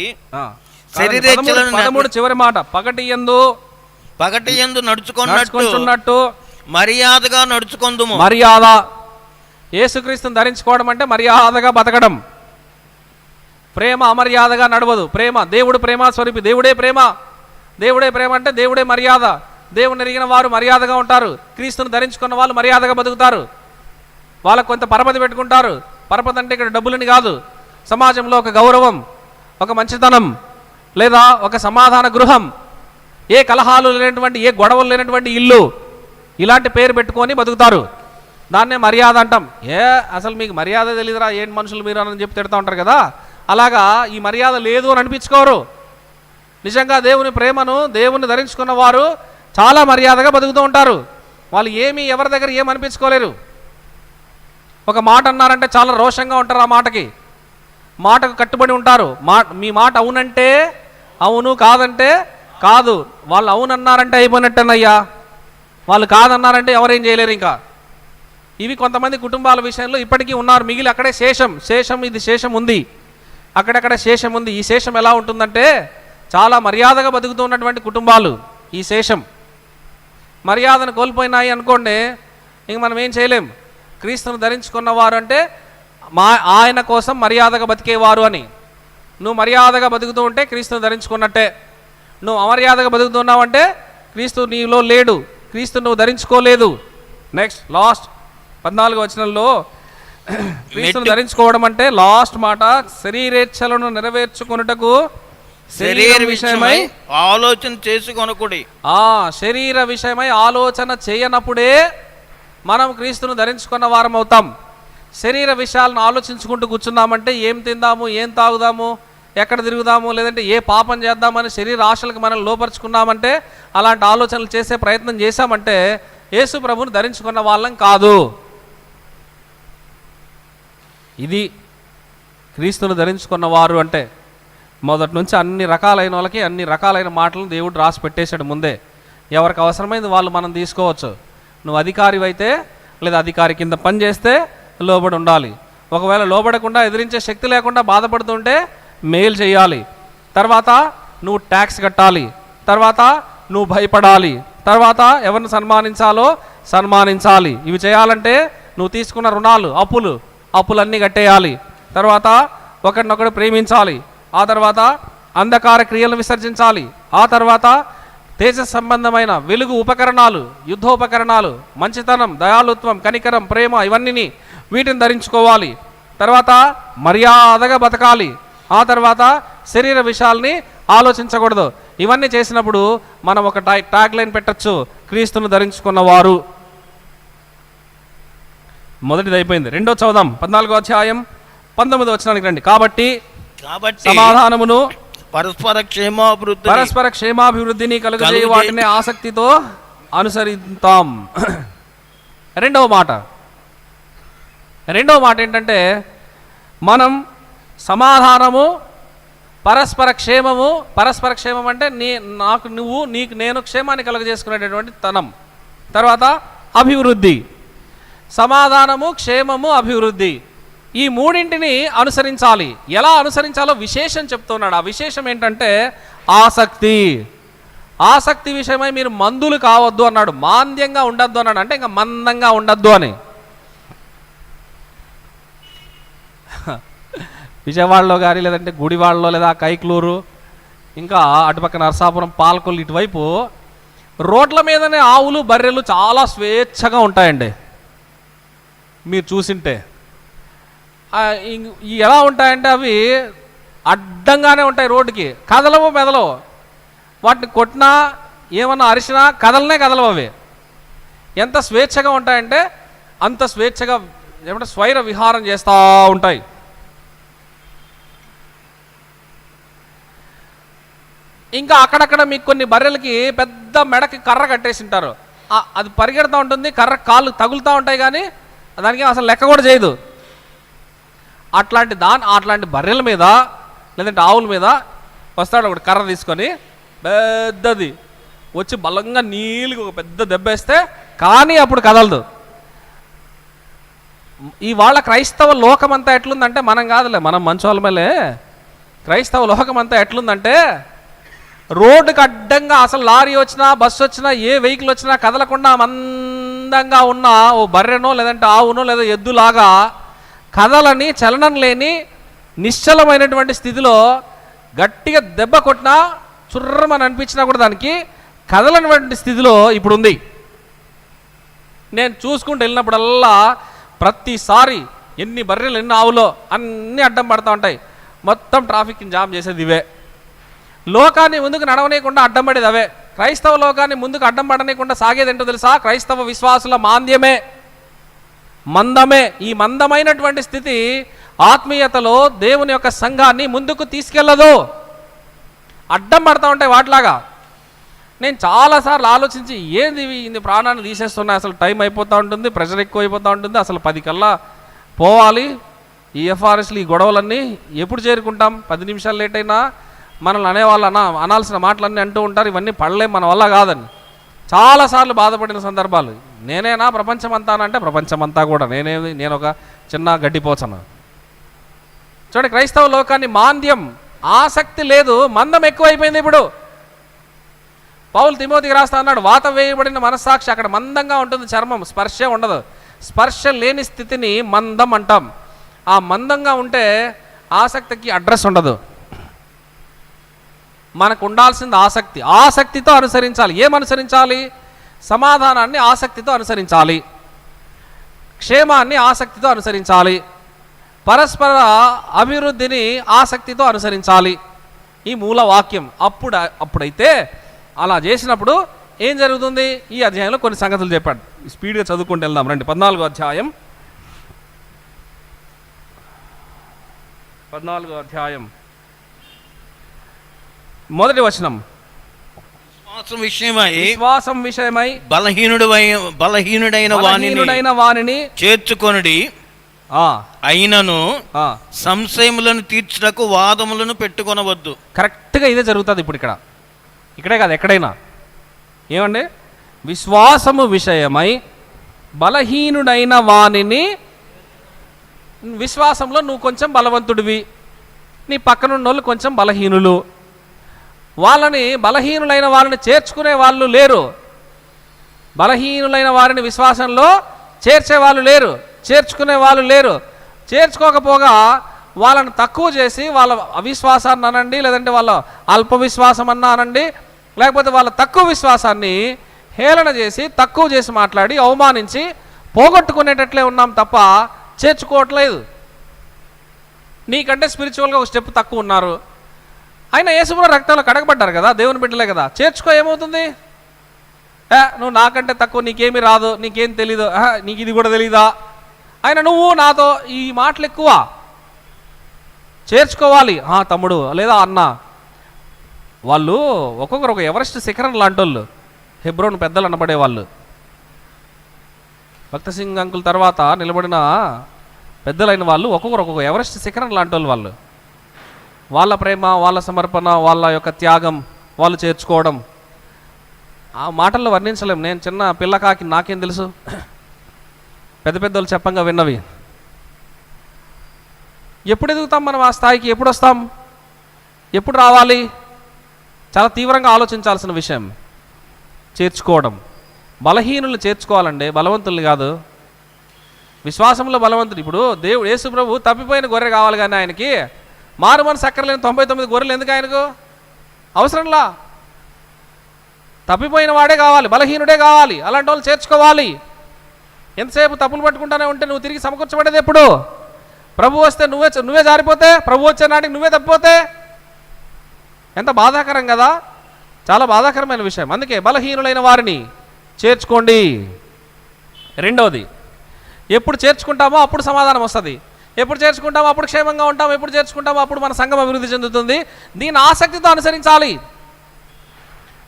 Speaker 1: 13 చివరి మాట, పగటి యందు
Speaker 2: నడుచుకున్నట్టు మర్యాదగా నడుచుకొందుము.
Speaker 1: మర్యాద, యేసుక్రీస్తును ధరించుకోవడం అంటే మర్యాదగా బతకడం. ప్రేమ అమర్యాదగా నడవదు. ప్రేమ, దేవుడు ప్రేమ స్వరూపి, దేవుడే ప్రేమ. దేవుడే ప్రేమ అంటే దేవుడే మర్యాద. దేవుని ఎరిగిన వారు మర్యాదగా ఉంటారు. క్రీస్తును ధరించుకున్న వాళ్ళు మర్యాదగా బతుకుతారు. వాళ్ళకు కొంత పరపతి పెట్టుకుంటారు. పరపతి అంటే ఇక్కడ డబ్బులని కాదు, సమాజంలో ఒక గౌరవం, ఒక మంచితనం, లేదా ఒక సమాధాన గృహం, ఏ కలహాలు లేనటువంటి, ఏ గొడవలు లేనటువంటి ఇల్లు, ఇలాంటి పేరు పెట్టుకొని బతుకుతారు. దాన్నే మర్యాద అంటాం. అసలు మీకు మర్యాద తెలియదురా, ఏంటి మనుషులు మీరు అని చెప్పి తిడతా ఉంటారు కదా, అలాగా ఈ మర్యాద లేదు అని అనిపించుకోరు. నిజంగా దేవుని ప్రేమను, దేవుని ధరించుకున్న వారు చాలా మర్యాదగా బతుకుతూ ఉంటారు. వాళ్ళు ఏమీ ఎవరి దగ్గర ఏమనిపించుకోలేరు. ఒక మాట అన్నారంటే చాలా రోషంగా ఉంటారు. ఆ మాటకు కట్టుబడి ఉంటారు. మీ మాట అవునంటే అవును, కాదంటే కాదు. వాళ్ళు అవునన్నారంటే అయిపోయినట్టేనయ్యా, వాళ్ళు కాదన్నారంటే ఎవరేం చేయలేరు. ఇంకా ఇవి కొంతమంది కుటుంబాల విషయంలో ఇప్పటికీ ఉన్నారు. మిగిలి అక్కడే శేషం ఉంది, అక్కడక్కడ శేషం ఉంది. ఈ శేషం ఎలా ఉంటుందంటే చాలా మర్యాదగా బతుకుతూ ఉన్నటువంటి కుటుంబాలు. ఈ శేషం మర్యాదను కోల్పోయినాయి అనుకోండి, ఇంక మనం ఏం చేయలేం. క్రీస్తును ధరించుకున్నవారు అంటే ఆయన కోసం మర్యాదగా బతికేవారు అని. నువ్వు మర్యాదగా బతుకుతూ ఉంటే క్రీస్తును ధరించుకున్నట్టే. నువ్వు అమర్యాదగా బతుకుతున్నావంటే క్రీస్తు నీలో లేడు, క్రీస్తు నువ్వు ధరించుకోలేదు. నెక్స్ట్ లాస్ట్ 14వ వచనంలో క్రీస్తును ధరించుకోవడం అంటే లాస్ట్ మాట, శరీరేచ్ఛలను నెరవేర్చుకొనుటకు శరీర విషయమై
Speaker 2: ఆలోచన చేసుకొనకుడి.
Speaker 1: శరీర విషయమై ఆలోచన చేయనప్పుడే మనం క్రీస్తును ధరించుకున్న వారం అవుతాం. శరీర విషయాలను ఆలోచించుకుంటూ కూర్చున్నామంటే ఏం తిందాము, ఏం తాగుదాము, ఎక్కడ తిరుగుదాము, లేదంటే ఏ పాపం చేద్దామని శరీర ఆశలకు మనం లోపరుచుకున్నామంటే, అలాంటి ఆలోచనలు చేసే ప్రయత్నం చేశామంటే యేసు ప్రభువును ధరించుకున్న వాళ్ళం కాదు. ఇది క్రీస్తును ధరించుకున్న వారు అంటే. మొదటి నుంచి అన్ని రకాలైన వాళ్ళకి అన్ని రకాలైన మాటలను దేవుడు రాసి పెట్టేశాడు ముందే. ఎవరికి అవసరమైంది వాళ్ళు మనం తీసుకోవచ్చు. నువ్వు అధికారివైతే లేదా అధికారి కింద పని చేస్తే లోబడి ఉండాలి. ఒకవేళ లోబడకుండా, ఎదిరించే శక్తి లేకుండా బాధపడుతుంటే మేలు చేయాలి. తర్వాత నువ్వు ట్యాక్స్ కట్టాలి. తర్వాత నువ్వు భయపడాలి. తర్వాత ఎవరిని సన్మానించాలో సన్మానించాలి. ఇవి చేయాలంటే నువ్వు తీసుకున్న రుణాలు, అప్పులన్నీ కట్టేయాలి. తర్వాత ఒకరినొకడు ప్రేమించాలి. ఆ తర్వాత అంధకార క్రియలను విసర్జించాలి. ఆ తర్వాత తేజస్ సంబంధమైన వెలుగు ఉపకరణాలు, యుద్ధోపకరణాలు, మంచితనం, దయాలుత్వం, కనికరం, ప్రేమ, ఇవన్నీ వీటిని ధరించుకోవాలి. తర్వాత మర్యాదగా బతకాలి. ఆ తర్వాత శరీర విషయాల్ని ఆలోచించకూడదు. ఇవన్నీ చేసినప్పుడు మనం ఒక ట్యాగ్ లైన్ పెట్టచ్చు, క్రీస్తును ధరించుకున్నవారు. మొదటిది అయిపోయింది. రెండో చదువుదాం, 14వ అధ్యాయం 19వ వచనానికి రండి. కాబట్టి సమాధానమును పరస్పర క్షేమాభివృద్ధిని కలుగజేయ వాటిని ఆసక్తితో అనుసరిద్దాం. రెండవ మాట ఏంటంటే, మనం సమాధానము, పరస్పర క్షేమం అంటే నాకు నువ్వు, నీకు నేను క్షేమాన్ని కలుగజేసుకునేటటువంటి తనం. తర్వాత అభివృద్ధి, సమాధానము, క్షేమము, అభివృద్ధి, ఈ మూడింటిని అనుసరించాలి. ఎలా అనుసరించాలో విశేషం చెప్తున్నాడు. ఆ విశేషం ఏంటంటే ఆసక్తి విషయమై మీరు మందులు కావద్దు అన్నాడు. మాంద్యంగా ఉండద్దు అన్నాడు. అంటే ఇంకా మందంగా ఉండద్దు అని. విజయవాడలో కానీ, లేదంటే గుడివాడలో, లేదా కైక్లూరు,
Speaker 3: ఇంకా అటుపక్క నరసాపురం, పాలకొల్లు ఇటువైపు రోడ్ల మీదనే ఆవులు బర్రెలు చాలా స్వేచ్ఛగా ఉంటాయండి. మీరు చూసింటే ఎలా ఉంటాయంటే అవి అడ్డంగానే ఉంటాయి, రోడ్డుకి కదలవు మెదలవు. వాటిని కొట్టినా ఏమన్నా అరిచినా కదలవు అవి. ఎంత స్వేచ్ఛగా ఉంటాయంటే అంత స్వేచ్ఛగా ఏమంటే స్వైర విహారం చేస్తూ ఉంటాయి. ఇంకా అక్కడక్కడ మీకు కొన్ని బర్రెలకి పెద్ద మెడకి కర్ర కట్టేసి ఉంటారు, అది పరిగెడుతూ ఉంటుంది, కర్ర కాళ్ళు తగులుతూ ఉంటాయి, కానీ దానికి అసలు లెక్క కూడా చేయదు. అట్లాంటి బర్రెల మీద లేదంటే ఆవుల మీద వస్తాడు ఒకటి కర్ర తీసుకొని, పెద్దది వచ్చి బలంగా నీళ్ళకి ఒక పెద్ద దెబ్బ వేస్తే కానీ అప్పుడు కదలదు. ఇవాళ క్రైస్తవ లోకం అంతా ఎట్లుందంటే, మనం కాదులే, మనం మంచోళ్ళ మేలే, క్రైస్తవ లోకం అంతా ఎట్లుందంటే రోడ్డుకి అడ్డంగా అసలు లారీ వచ్చినా బస్సు వచ్చినా ఏ వెహికల్ వచ్చినా కదలకుండా మందంగా ఉన్న ఓ బర్రెనో లేదంటే ఆవునో లేదా ఎద్దులాగా కదలని చలనం లేని నిశ్చలమైనటువంటి స్థితిలో గట్టిగా దెబ్బ కొట్టినా చుర్రమని అనిపించినా కూడా దానికి కదలనటువంటి స్థితిలో ఇప్పుడు ఉంది. నేను చూసుకుంటూ వెళ్ళినప్పుడల్లా ప్రతిసారి ఎన్ని బర్రెలు ఎన్ని ఆవులో అన్నీ అడ్డం పడుతూ ఉంటాయి. మొత్తం ట్రాఫిక్ని జామ్ చేసేది ఇవే. లోకాన్ని ముందుకు నడవనీయకుండా అడ్డం పడేది అవే. క్రైస్తవ లోకాన్ని ముందుకు అడ్డం పడనీయకుండా సాగేది ఏంటో తెలుసా? క్రైస్తవ విశ్వాసుల మాంద్యమే, మందమే. ఈ మందమైనటువంటి స్థితి ఆత్మీయతలో దేవుని యొక్క సంఘాన్ని ముందుకు తీసుకెళ్ళదు, అడ్డం పడతా ఉంటాయి వాటిలాగా. నేను చాలాసార్లు ఆలోచించి ఏంది ఇన్ని ప్రాణాన్ని తీసేస్తున్నాయి, అసలు టైం అయిపోతూ ఉంటుంది, ప్రెషర్ ఎక్కువ అయిపోతూ ఉంటుంది, అసలు 10 కల్లా పోవాలి, ఈ ఎఫ్ఆర్ఎస్లు ఈ గొడవలన్నీ ఎప్పుడు చేరుకుంటాం, 10 నిమిషాలు లేట్ అయినా మనల్ని అనేవాళ్ళు అనాల్సిన మాటలన్నీ అంటూ ఉంటారు, ఇవన్నీ పడలేం మన వల్ల కాదని చాలాసార్లు బాధపడిన సందర్భాలు. నేనేనా ప్రపంచం అంతా అంటే ప్రపంచమంతా కూడా నేను ఒక చిన్న గడ్డిపోచను. చూడండి, క్రైస్తవ లోకాన్ని మాంద్యం, ఆసక్తి లేదు, మందం ఎక్కువైపోయింది. ఇప్పుడు పౌలు తిమోతికి రాస్తా అన్నాడు, వాత వేయబడిన మనస్సాక్షి, అక్కడ మందంగా ఉంటుంది చర్మం, స్పర్శ ఉండదు. స్పర్శ లేని స్థితిని మందం అంటాం. ఆ మందంగా ఉంటే ఆసక్తికి అడ్రస్ ఉండదు. మనకు ఉండాల్సింది ఆసక్తి, ఆసక్తితో అనుసరించాలి. ఏమనుసరించాలి? సమాధానాన్ని ఆసక్తితో అనుసరించాలి, క్షేమాన్ని ఆసక్తితో అనుసరించాలి, పరస్పర అభివృద్ధిని ఆసక్తితో అనుసరించాలి. ఈ మూల వాక్యం. అప్పుడైతే అలా చేసినప్పుడు ఏం జరుగుతుంది? ఈ అధ్యాయంలో కొన్ని సంగతులు చెప్పాడు. స్పీడ్గా చదువుకుంటూ వెళ్దాం రండి. 14వ అధ్యాయం 1వ వచనం. విశ్వాసం విషయమై బలహీనుడైన వానిని
Speaker 2: చేర్చుకొనుడి, అయినను సంశయములను తీర్చుటకు వాదములను పెట్టుకొనవద్దు.
Speaker 3: కరెక్ట్గా ఇదే జరుగుతుంది ఇప్పుడు ఇక్కడే కాదు ఎక్కడైనా. ఏమండి? విశ్వాసము విషయమై బలహీనుడైన వానిని, విశ్వాసంలో నువ్వు కొంచెం బలవంతుడివి, నీ పక్కనున్న వాళ్ళు కొంచెం బలహీనులు, బలహీనులైన వాళ్ళని చేర్చుకునే వాళ్ళు లేరు, బలహీనులైన వారిని విశ్వాసంలో చేర్చే వాళ్ళు లేరు, చేర్చుకునే వాళ్ళు లేరు. చేర్చుకోకపోగా వాళ్ళని తక్కువ చేసి వాళ్ళ అవిశ్వాసాన్ని అనండి, లేదంటే వాళ్ళ అల్ప విశ్వాసం అన్నా అనండి, లేకపోతే వాళ్ళ తక్కువ విశ్వాసాన్ని హేళన చేసి తక్కువ చేసి మాట్లాడి అవమానించి పోగొట్టుకునేటట్లే ఉన్నాం తప్ప చేర్చుకోవట్లేదు. నీకంటే స్పిరిచువల్గా ఒక స్టెప్ తక్కువ ఉన్నారు, అయినా యేసుప్రభు రక్తంలో కడగబడ్డారు కదా, దేవుని బిడ్డలే కదా, చేర్చుకో. ఏమవుతుంది? నువ్వు నాకంటే తక్కువ, నీకేమీ రాదు, నీకేం తెలీదు, నీకు ఇది కూడా తెలీదా, అయినా నువ్వు నాతో ఈ మాటలు ఎక్కువ. చేర్చుకోవాలి. తమ్ముడు లేదా అన్న, వాళ్ళు ఒక్కొక్కరు ఒక ఎవరెస్ట్ శిఖరం లాంటి వాళ్ళు, హెబ్రోన్ పెద్దలు అనబడే వాళ్ళు. భక్త సింగ్ అంకుల్ తర్వాత నిలబడిన పెద్దలైన వాళ్ళు ఒక్కొక్కరు ఒక్కొక్క ఎవరెస్ట్ శిఖరం లాంటి వాళ్ళు. వాళ్ళ ప్రేమ, వాళ్ళ సమర్పణ, వాళ్ళ యొక్క త్యాగం, వాళ్ళు చేర్చుకోవడం ఆ మాటల్లో వర్ణించలేం. నేను చిన్న పిల్లకాకి, నాకేం తెలుసు, పెద్ద పెద్దలు చెప్పంగా విన్నవి. ఎప్పుడు ఎదుగుతాం మనం ఆ స్థాయికి? ఎప్పుడు వస్తాం? ఎప్పుడు రావాలి? చాలా తీవ్రంగా ఆలోచించాల్సిన విషయం. చేర్చుకోవడం, బలహీనులు చేర్చుకోవాలండి, బలవంతుల్ని కాదు. విశ్వాసంలో బలవంతుడు. ఇప్పుడు దేవుడు యేసు ప్రభు తప్పిపోయిన గొర్రె కావాలి, కానీ ఆయనకి మారు మనసు అక్కర్లేని 99 గొర్రెలు ఎందుకు ఆయనకు? అవసరంలా. తప్పిపోయిన వాడే కావాలి, బలహీనుడే కావాలి, అలాంటి వాళ్ళు చేర్చుకోవాలి. ఎంతసేపు తప్పులు పట్టుకుంటానే ఉంటే నువ్వు తిరిగి సమకూర్చబడేది ఎప్పుడు? ప్రభు వస్తే నువ్వే జారిపోతే, ప్రభు వచ్చే నాటికి నువ్వే తప్పిపోతే ఎంత బాధాకరం కదా, చాలా బాధాకరమైన విషయం. అందుకే బలహీనులైన వారిని చేర్చుకోండి. రెండవది, ఎప్పుడు చేర్చుకుంటామో అప్పుడు సమాధానం వస్తుంది. ఎప్పుడు చేర్చుకుంటామో అప్పుడు క్షేమంగా ఉంటాం. ఎప్పుడు చేర్చుకుంటామో అప్పుడు మన సంఘం అభివృద్ధి చెందుతుంది. దీన్ని ఆసక్తితో అనుసరించాలి.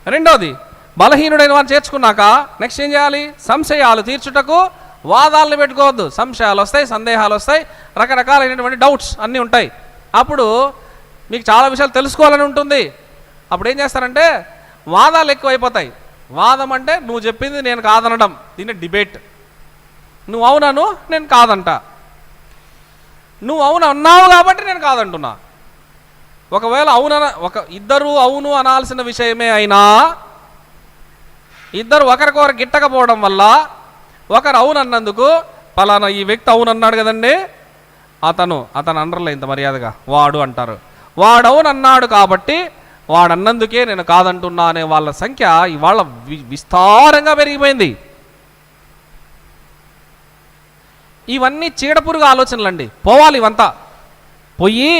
Speaker 3: రెండవది, బలహీనుడైన వారిని చేర్చుకున్నాక నెక్స్ట్ ఏం చేయాలి? సంశయాలు తీర్చుటకు వాదాలను పెట్టుకోవద్దు. సంశయాలు వస్తాయి, సందేహాలు వస్తాయి, రకరకాలైనటువంటి డౌట్స్ అన్నీ ఉంటాయి. అప్పుడు మీకు చాలా విషయాలు తెలుసుకోవాలని ఉంటుంది. అప్పుడు ఏం చేస్తారంటే వాదాలు ఎక్కువైపోతాయి. వాదం అంటే నువ్వు చెప్పింది నేను కాదనడం, దీన్ని డిబేట్. నువ్వు అవునను, నేను కాదంట. నువ్వు అవును అన్నావు కాబట్టి నేను కాదంటున్నా. ఒకవేళ ఇద్దరు అవును అనాల్సిన విషయమే అయినా ఇద్దరు ఒకరికొకరు గిట్టకపోవడం వల్ల ఒకరు అవును అన్నందుకు పలానా ఈ వ్యక్తి అవును అన్నాడు కదండి, అతను అనర్లే ఇంత మర్యాదగా వాడు అంటారు. వాడు అవును అన్నాడు కాబట్టి వాడు అన్నందుకే నేను కాదంటున్నా అనే వాళ్ళ సంఖ్య ఇవాళ విస్తారంగా పెరిగిపోయింది. ఇవన్నీ చీడపురుగు ఆలోచనలండి. పోవాలి ఇవంతా. పోయి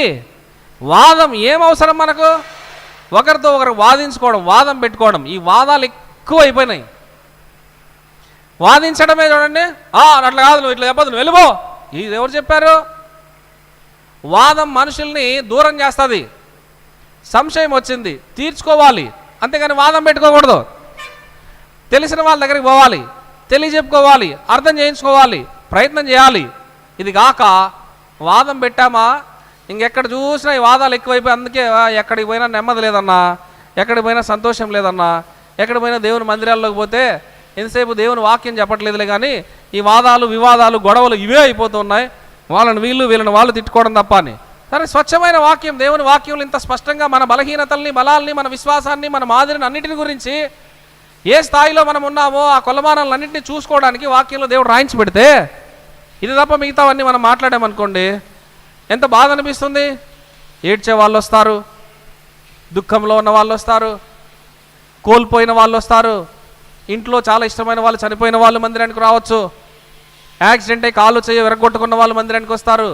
Speaker 3: వాదం ఏం అవసరం మనకు? ఒకరితో ఒకరు వాదించుకోవడం, వాదం పెట్టుకోవడం, ఈ వాదాలు ఎక్కువ అయిపోయినాయి. వాదించడమే చూడండి, అట్లా కాదు, నువ్వు ఇట్లా చెప్పదు, నువ్వు వెళ్ళిపో. ఇది ఎవరు చెప్పారు? వాదం మనుషుల్ని దూరం చేస్తుంది. సంశయం వచ్చింది, తీర్చుకోవాలి, అంతేగాని వాదం పెట్టుకోకూడదు. తెలిసిన వాళ్ళ దగ్గరికి పోవాలి, తెలియజెప్పుకోవాలి, అర్థం చేయించుకోవాలి, ప్రయత్నం చేయాలి. ఇది కాక వాదం పెట్టామా ఇంకెక్కడ చూసినా ఈ వాదాలు ఎక్కువైపోయి, అందుకే ఎక్కడికి పోయినా నెమ్మది లేదన్నా, ఎక్కడికి పోయినా సంతోషం లేదన్నా, ఎక్కడికి పోయినా దేవుని మందిరాల్లోకి పోతే ఎంతసేపు దేవుని వాక్యం చెప్పట్లేదులే కానీ ఈ వాదాలు, వివాదాలు, గొడవలు ఇవే అయిపోతున్నాయి. వాళ్ళని వీళ్ళని వాళ్ళు తిట్టుకోవడం తప్ప అని. సరే, స్వచ్ఛమైన వాక్యం, దేవుని వాక్యంలో ఇంత స్పష్టంగా మన బలహీనతల్ని, బలాల్ని, మన విశ్వాసాన్ని, మన మాదిరిని అన్నిటిని గురించి ఏ స్థాయిలో మనం ఉన్నామో ఆ కొలమానాలన్నింటినీ చూసుకోవడానికి వాక్యంలో దేవుడు రాయించి పెడితే, ఇది తప్ప మిగతావన్నీ మనం మాట్లాడామనుకోండి ఎంత బాధ అనిపిస్తుంది. ఏడ్చే వాళ్ళు వస్తారు, దుఃఖంలో ఉన్న వాళ్ళు వస్తారు, కోల్పోయిన వాళ్ళు వస్తారు, ఇంట్లో చాలా ఇష్టమైన వాళ్ళు చనిపోయిన వాళ్ళు మందిరానికి రావచ్చు, యాక్సిడెంట్ అయి కాళ్ళు చేయి విరగొట్టుకున్న వాళ్ళు మందిరానికి వస్తారు.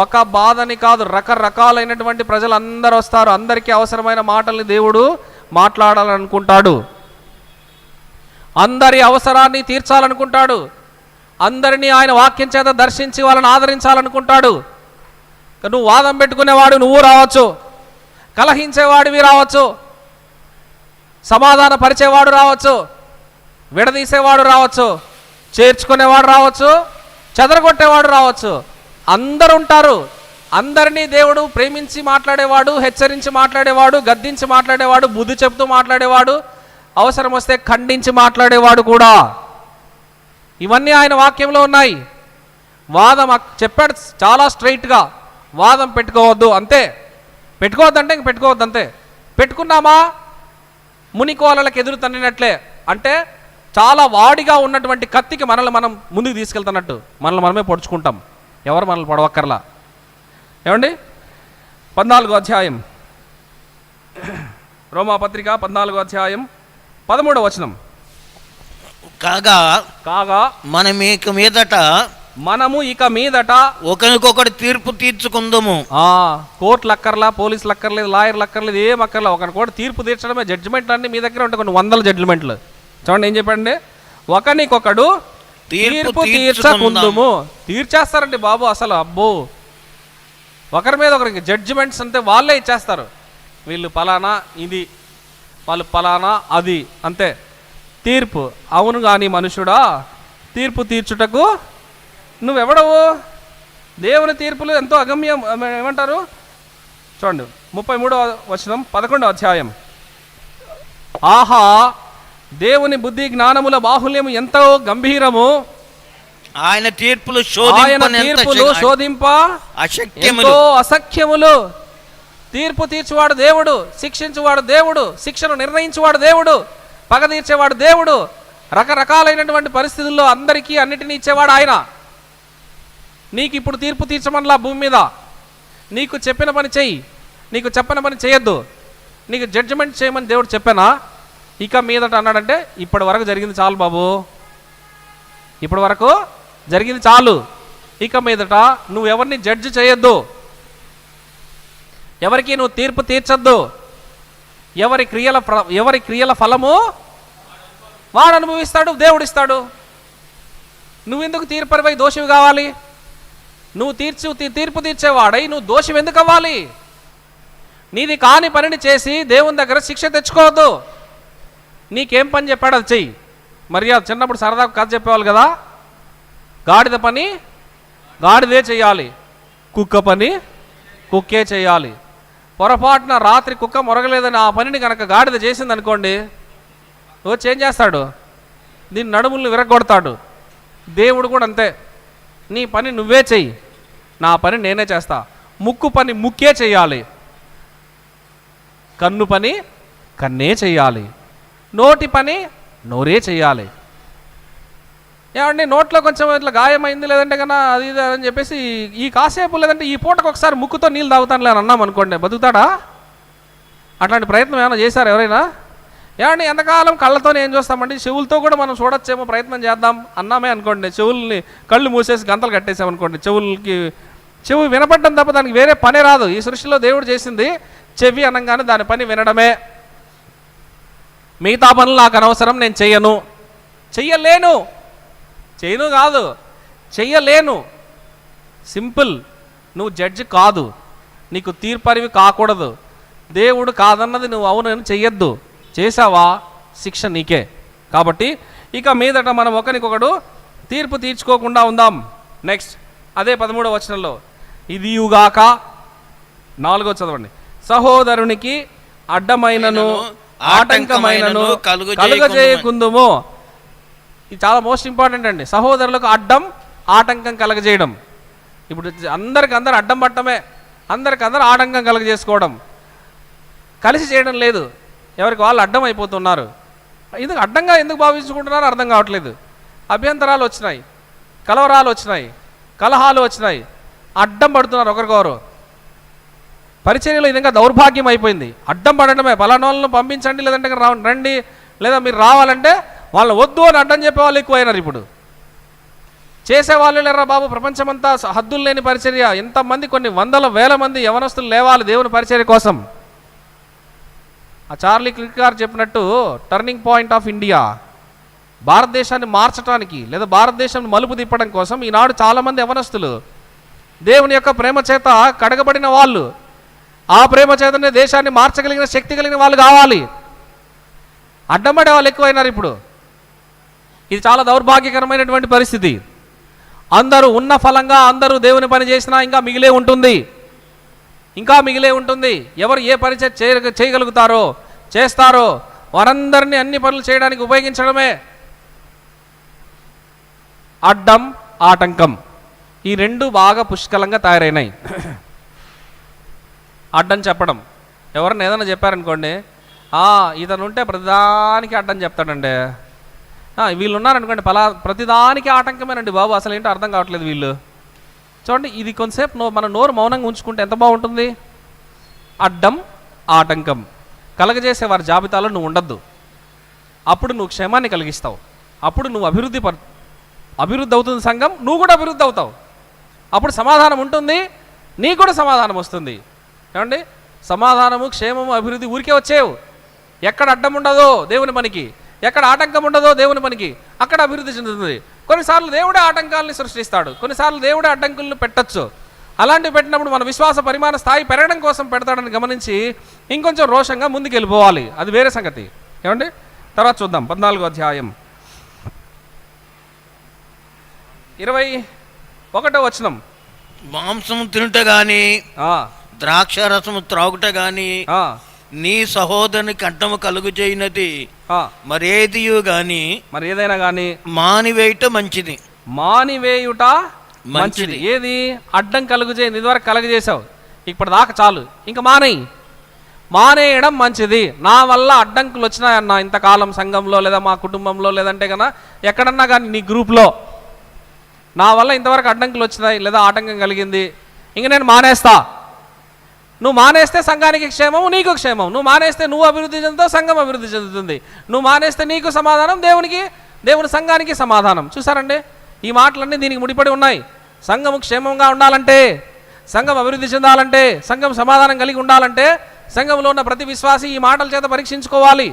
Speaker 3: ఒక బాధని కాదు, రకరకాలైనటువంటి ప్రజలు అందరూ వస్తారు. అందరికీ అవసరమైన మాటల్ని దేవుడు మాట్లాడాలనుకుంటాడు. అందరి అవసరాన్ని తీర్చాలనుకుంటాడు. అందరినీ ఆయన వాక్యం చేత దర్శించి వాళ్ళని ఆదరించాలనుకుంటాడు. నువ్వు వాదం పెట్టుకునేవాడు నువ్వు రావచ్చు, కలహించేవాడివి రావచ్చు, సమాధాన పరిచేవాడు రావచ్చు, విడదీసేవాడు రావచ్చు, చేర్చుకునేవాడు రావచ్చు, చెదరగొట్టేవాడు రావచ్చు. అందరు ఉంటారు. అందరినీ దేవుడు ప్రేమించి మాట్లాడేవాడు, హెచ్చరించి మాట్లాడేవాడు, గద్దించి మాట్లాడేవాడు, బుద్ధి చెప్తూ మాట్లాడేవాడు, అవసరం వస్తే ఖండించి మాట్లాడేవాడు కూడా. ఇవన్నీ ఆయన వాక్యంలో ఉన్నాయి. వాదం చెప్పాడు చాలా స్ట్రైట్గా, వాదం పెట్టుకోవద్దు అంతే. పెట్టుకోవద్దంటే ఇంక పెట్టుకోవద్దు అంతే. పెట్టుకున్నామా మునికోలలకు ఎదురు తన్నినట్లే. అంటే చాలా వాడిగా ఉన్నటువంటి కత్తికి మనల్ని మనం ముందుకు తీసుకెళ్తున్నట్టు మనల్ని మనమే పొడుచుకుంటాం. ఎవరు మనల్ని పొడవక్కర్లా. ఏమండి, 14వ అధ్యాయం, రోమాపత్రిక 14వ అధ్యాయం 13వ వచనం. కాగా మనము ఇక మీదట
Speaker 2: ఒకరికొకటి తీర్పు తీర్చుకుందాము.
Speaker 3: కోర్టులు అక్కర్లా, పోలీసులు అక్కర్లేదు, లాయర్లు అక్కర్లేదు, ఏం అక్కర్లా. ఒకరికొకటి తీర్పు తీర్చడమే. జడ్జిమెంట్లు అన్నీ మీ దగ్గర ఉంటాయి, కొన్ని వందల జడ్జిమెంట్లు. చూడండి ఏం చెప్పండి, ఒకరికొకడు తీర్పు తీర్చకుందుము. తీర్చేస్తారండి బాబు అసలు. అబ్బో, ఒకరి మీద ఒకరికి జడ్జిమెంట్స్ అంతే వాళ్ళే ఇచ్చేస్తారు. వీళ్ళు పలానా ఇది, వాళ్ళు పలానా అది, అంతే. తీర్పు అవును కానీ మనుషుడా తీర్పు తీర్చుటకు నువ్వెవడవు? దేవుని తీర్పులు ఎంతో అగమ్యం. ఏమంటారు చూడండి, 33వ వచనం 11వ అధ్యాయం. ఆహా, దేవుని బుద్ధి జ్ఞానముల బాహుల్యము ఎంతో గంభీరము,
Speaker 2: ఆయన తీర్పులు
Speaker 3: శోధింప ఎంతో అసఖ్యములు. తీర్పు తీర్చువాడు దేవుడు, శిక్షించువాడు దేవుడు, శిక్షను నిర్ణయించువాడు దేవుడు, పగ తీర్చేవాడు దేవుడు. రకరకాలైనటువంటి పరిస్థితుల్లో అందరికీ అన్నిటినీ ఇచ్చేవాడు ఆయన. నీకు ఇప్పుడు తీర్పు తీర్చమనలా భూమి మీద. నీకు చెప్పిన పని చెయ్యి, నీకు చెప్పిన పని చేయొద్దు. నీకు జడ్జిమెంట్ చేయమని దేవుడు చెప్పానా? ఇక మీదట అన్నాడంటే ఇప్పటి వరకు జరిగింది చాలు బాబు, ఇప్పటి వరకు జరిగింది చాలు, ఇక మీదట నువ్వు ఎవరిని జడ్జి చేయొద్దు, ఎవరికి నువ్వు తీర్పు తీర్చొద్దు, ఎవరి క్రియల ఫలము వాడు అనుభవిస్తాడు, దేవుడిస్తాడు. నువ్వెందుకు తీర్పరిపై దోషివి కావాలి? నువ్వు తీర్పు తీర్చేవాడై నువ్వు దోషం ఎందుకు అవ్వాలి? నీది కాని పనిని చేసి దేవుని దగ్గర శిక్ష తెచ్చుకోవద్దు. నీకేం పని చెప్పాడు అది చెయ్యి. మర్యాద చిన్నప్పుడు సరదాకు కథ చెప్పేవాళ్ళు కదా, గాడిద పని గాడిదే చేయాలి, కుక్క పని కుక్కే చేయాలి. పొరపాటున రాత్రి కుక్క మొరగలేదని ఆ పనిని కనుక గాడిద చేసింది అనుకోండి, వచ్చి ఏం చేస్తాడు? దీని నడుముల్ని విరగొడతాడు. దేవుడు కూడా అంతే, నీ పని నువ్వే చెయ్యి, నా పని నేనే చేస్తా. ముక్కు పని ముక్కే చేయాలి, కన్ను పని కన్నే చేయాలి, నోటి పని నోరే చేయాలి. ఏమండి నోట్లో కొంచెం ఇట్లా గాయమైంది లేదంటే కన్నా అది ఇది అని చెప్పేసి ఈ కాసేపు లేదంటే ఈ పూటకు ఒకసారి ముక్కుతో నీళ్ళు తాగుతానులే అని అన్నాం అనుకోండి, బతుకుతాడా? అట్లాంటి ప్రయత్నం ఏమైనా చేశారు ఎవరైనా? ఏమండి ఎంతకాలం కళ్ళతోనే ఏం చూస్తామండి, చెవులతో కూడా మనం చూడొచ్చేమో, ప్రయత్నం చేద్దాం అన్నామే అనుకోండి, చెవుల్ని కళ్ళు మూసేసి గంతలు కట్టేసామనుకోండి, చెవి వినపడడం తప్ప దానికి వేరే పనే రాదు. ఈ సృష్టిలో దేవుడు చేసింది చెవి అనగానే దాని పని వినడమే. మిగతా పనులు నాకు అనవసరం, నేను చెయ్యలేను. సింపుల్. నువ్వు జడ్జి కాదు, నీకు తీర్పరివి కాకూడదు. దేవుడు కాదన్నది నువ్వు అవునని చెయ్యొద్దు. చేసావా శిక్ష నీకే. కాబట్టి ఇక మీదట మనం ఒకరికొకడు తీర్పు తీర్చుకోకుండా ఉందాం. నెక్స్ట్ అదే 13వ వచనంలో, ఇదియుగాక 4వ చదవండి, సహోదరునికి అడ్డమైనను ఆటంకమైనను కలుగజేయకుందుము. ఇది చాలా మోస్ట్ ఇంపార్టెంట్ అండి. సహోదరులకు అడ్డం ఆటంకం కలగజేయడం. ఇప్పుడు అందరు అడ్డం పట్టమే, అందరు ఆటంకం కలగజేసుకోవడం, కలిసి చేయడం లేదు. ఎవరికి వాళ్ళు అడ్డం అయిపోతున్నారు. ఎందుకు అడ్డంగా ఎందుకు భావించుకుంటున్నారో అర్థం కావట్లేదు. అభ్యంతరాలు వచ్చినాయి, కలవరాలు వచ్చినాయి, కలహాలు వచ్చినాయి, అడ్డం పడుతున్నారు ఒకరికొకరు. పరిచర్యలో ఈ విధంగా దౌర్భాగ్యం అయిపోయింది. అడ్డం పడటమే. పలానా వాళ్ళను పంపించండి, లేదంటే రండి, లేదా మీరు రావాలంటే వాళ్ళు వద్దు అని అడ్డం చెప్పే వాళ్ళు ఎక్కువైనారు. ఇప్పుడు చేసేవాళ్ళు లేరా బాబు, ప్రపంచమంతా హద్దులు లేని పరిచర్య. ఎంతమంది, కొన్ని వందల వేల మంది యవనస్తులు లేవాలి దేవుని పరిచర్య కోసం. ఆ చార్లీ క్రిక్ గారు చెప్పినట్టు టర్నింగ్ పాయింట్ ఆఫ్ ఇండియా, భారతదేశాన్ని మార్చడానికి లేదా భారతదేశం మలుపు తిప్పడం కోసం ఈనాడు చాలామంది యవనస్తులు దేవుని యొక్క ప్రేమ చేత కడగబడిన వాళ్ళు, ఆ ప్రేమ చేతనే దేశాన్ని మార్చగలిగిన శక్తి కలిగిన వాళ్ళు కావాలి. అడ్డమడే వాళ్ళు ఎక్కువైనారు ఇప్పుడు. ఇది చాలా దౌర్భాగ్యకరమైనటువంటి పరిస్థితి. అందరూ ఉన్న ఫలంగా అందరూ దేవుని పని చేసినా ఇంకా మిగిలే ఉంటుంది. ఎవరు ఏ పని చేయగలుగుతారో చేస్తారో వారందరినీ అన్ని పనులు చేయడానికి ఉపయోగించడమే. అడ్డం ఆటంకం ఈ రెండు బాగా పుష్కలంగా తయారైనాయి. అడ్డం చెప్పడం, ఎవరన్నా ఏదైనా చెప్పారనుకోండి, ఇతను ఉంటే ప్రతిదానికి అడ్డం చెప్తాడండి. వీళ్ళు ఉన్నారనుకోండి, ప్రతిదానికి ఆటంకమేనండి బాబు, అసలు ఏంటో అర్థం కావట్లేదు వీళ్ళు. చూడండి, ఇది కొంతసేపు మన నోరు మౌనంగా ఉంచుకుంటే ఎంత బాగుంటుంది. అడ్డం ఆటంకం కలగజేసే వారి జాబితాలో నువ్వు ఉండద్దు. అప్పుడు నువ్వు క్షేమాన్ని కలిగిస్తావు. అప్పుడు నువ్వు అభివృద్ధి అవుతుంది సంఘం, నువ్వు కూడా అభివృద్ధి అవుతావు. అప్పుడు సమాధానం ఉంటుంది, నీకు కూడా సమాధానం వస్తుంది. ఏమండి, సమాధానము, క్షేమము, అభివృద్ధి ఊరికే వచ్చేవు. ఎక్కడ అడ్డం ఉండదో దేవుని పనికి, ఎక్కడ ఆటంకం ఉండదో దేవుని పనికి, అక్కడ అభివృద్ధి చెందుతుంది. కొన్నిసార్లు దేవుడే ఆటంకాలని సృష్టిస్తాడు, కొన్నిసార్లు దేవుడే అడ్డంకులను పెట్టచ్చు. అలాంటివి పెట్టినప్పుడు మన విశ్వాస పరిమాణ స్థాయి పెరగడం కోసం పెడతాడని గమనించి ఇంకొంచెం రోషంగా ముందుకు వెళ్ళిపోవాలి. అది వేరే సంగతి. ఏమండి, తర్వాత చూద్దాం 14వ అధ్యాయం 21వ వచనం.
Speaker 2: మాంసము తినుట గాని ద్రాక్ష రసము త్రాగుట గాని నీ సహోదరునికి అడ్డము కలుగు చేయనది
Speaker 3: ఏదైనా గాని
Speaker 2: మానివేయుట మంచిది.
Speaker 3: మానివేయుట మంచిది. ఏది అడ్డం కలుగు చేయని, ఇదివరకు కలుగజేసావు, ఇప్పటిదాకా చాలు, ఇంకా మానేయడం మంచిది. నా వల్ల అడ్డంకులు వచ్చినాయన్న ఇంతకాలం సంఘంలో లేదా మా కుటుంబంలో లేదంటే కన్నా ఎక్కడన్నా కానీ నీ గ్రూప్లో నా వల్ల ఇంతవరకు అడ్డంకులు వచ్చినాయి లేదా ఆటంకం కలిగింది, ఇంక నేను మానేస్తా. నువ్వు మానేస్తే సంఘానికి క్షేమం, నీకు క్షేమం. నువ్వు మానేస్తే నువ్వు అభివృద్ధి చెందుతావు, సంఘం అభివృద్ధి చెందుతుంది. నువ్వు మానేస్తే నీకు సమాధానం, దేవుని సంఘానికి సమాధానం. చూసారండి, ఈ మాటలన్నీ దీనికి ముడిపడి ఉన్నాయి. సంఘము క్షేమంగా ఉండాలంటే, సంఘం అభివృద్ధి చెందాలంటే, సంఘం సమాధానం కలిగి ఉండాలంటే, సంఘంలో ఉన్న ప్రతి విశ్వాసి ఈ మాటల చేత పరీక్షించుకోవాలి.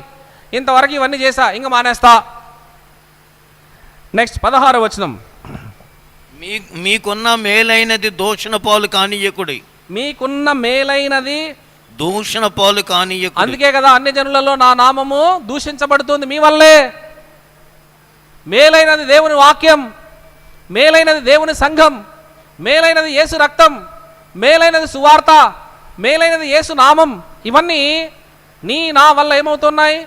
Speaker 3: ఇంతవరకు ఇవన్నీ చేశా, ఇంకా మానేస్తా. నెక్స్ట్ 16వ వచనం.
Speaker 2: మీకున్న మేలైనది దూషణ పాలు కానీయకుడి.
Speaker 3: మీకున్న మేలైనది
Speaker 2: దూషణ పాలు కానీయకుడి.
Speaker 3: అందుకే కదా అన్ని జనులలో నా నామము దూషించబడుతుంది మీ వల్లే. మేలైనది దేవుని వాక్యం, మేలైనది దేవుని సంఘం, మేలైనది యేసు రక్తం, మేలైనది సువార్త, మేలైనది యేసు నామం. ఇవన్నీ నా వల్ల ఏమవుతున్నాయి?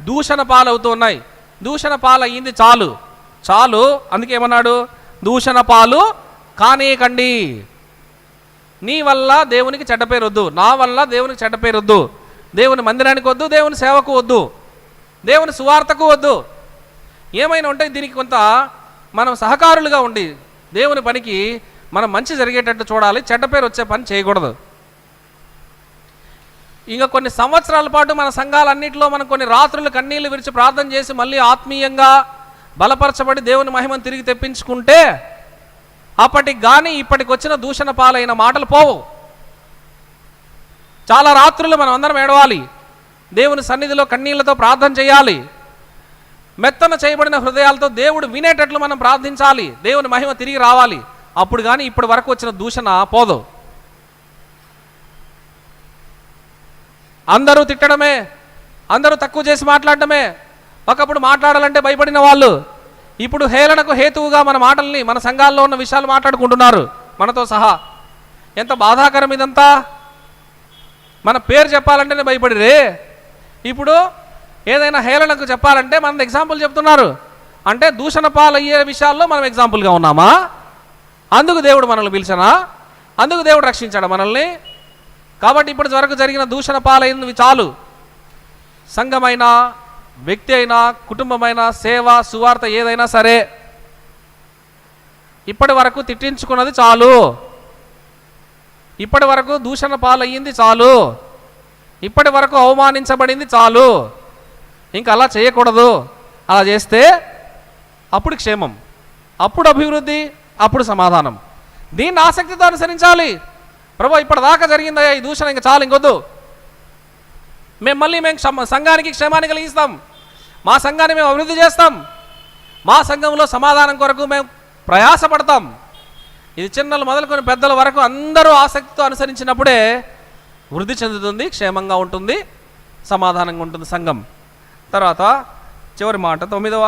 Speaker 3: దూషణ పాలవుతున్నాయి. దూషణ పాలయ్యింది చాలు. అందుకే ఏమన్నాడు? దూషణ పాలు కానీయకండి. నీ వల్ల దేవునికి చెడ్డ పేరు వద్దు, నా వల్ల దేవునికి చెడ్డ పేరు వద్దు, దేవుని మందిరానికి వద్దు, దేవుని సేవకు వద్దు, దేవుని సువార్తకు వద్దు. ఏమైనా ఉంటే దీనికి కొంత మనం సహకారులుగా ఉండి దేవుని పనికి మనం మంచి జరిగేటట్టు చూడాలి. చెడ్డ పేరు వచ్చే పని చేయకూడదు. ఇంకా కొన్ని సంవత్సరాల పాటు మన సంఘాలన్నింటిలో మనం కొన్ని రాత్రులు కన్నీళ్లు విరిచి ప్రార్థన చేసి మళ్ళీ ఆత్మీయంగా బలపరచబడి దేవుని మహిమను తిరిగి తెప్పించుకుంటే అప్పటికి కానీ ఇప్పటికి వచ్చిన దూషణ పాలైన మాటలు పోవు. చాలా రాత్రులు మనం అందరం ఏడవాలి, దేవుని సన్నిధిలో కన్నీళ్లతో ప్రార్థన చేయాలి. మెత్తన చేయబడిన హృదయాలతో దేవుడు వినేటట్లు మనం ప్రార్థించాలి. దేవుని మహిమ తిరిగి రావాలి. అప్పుడు కానీ ఇప్పటి వరకు వచ్చిన దూషణ పోదు. అందరూ తిట్టడమే, అందరూ తక్కువ చేసి మాట్లాడటమే. ఒకప్పుడు మాట్లాడాలంటే భయపడిన వాళ్ళు ఇప్పుడు హేళనకు హేతువుగా మన మాటల్ని, మన సంఘాల్లో ఉన్న విషయాలు మాట్లాడుకుంటున్నారు మనతో సహా. ఎంత బాధాకరం ఇదంతా. మన పేరు చెప్పాలంటేనే భయపడిరే. ఇప్పుడు ఏదైనా హేళనకు చెప్పాలంటే మన ఎగ్జాంపుల్ చెప్తున్నారు. అంటే దూషణ పాలయ్యే విషయాల్లో మనం ఎగ్జాంపుల్గా ఉన్నామా? అందుకు దేవుడు మనల్ని పిలిచనా? అందుకు దేవుడు రక్షించాడు మనల్ని? కాబట్టి ఇప్పటి వరకు జరిగిన దూషణ పాలైనవి చాలు. సంఘమైనా, వ్యక్తి అయినా, కుటుంబమైనా, సేవ, సువార్త ఏదైనా సరే ఇప్పటి వరకు తిట్టించుకున్నది చాలు. ఇప్పటి వరకు దూషణ పాలయ్యింది చాలు. ఇప్పటి వరకు అవమానించబడింది చాలు. ఇంకా అలా చేయకూడదు. అలా చేస్తే అప్పుడు క్షేమం, అప్పుడు అభివృద్ధి, అప్పుడు సమాధానం. దీన్ని ఆసక్తితో అనుసరించాలి. ప్రభు ఇప్పటిదాకా జరిగిందయ్యా ఈ దూషణ, ఇంకా చాలు, ఇంకొద్దు. మేము సంఘానికి క్షేమాన్ని కలిగిస్తాం, మా సంఘాన్ని మేము అభివృద్ధి చేస్తాం, మా సంఘంలో సమాధానం కొరకు మేము ప్రయాసపడతాం. ఇది చిన్నలు మొదలుకొని పెద్దల వరకు అందరూ ఆసక్తితో అనుసరించినప్పుడే వృద్ధి చెందుతుంది, క్షేమంగా ఉంటుంది, సమాధానంగా ఉంటుంది సంఘం. తర్వాత చివరి మాట 9వ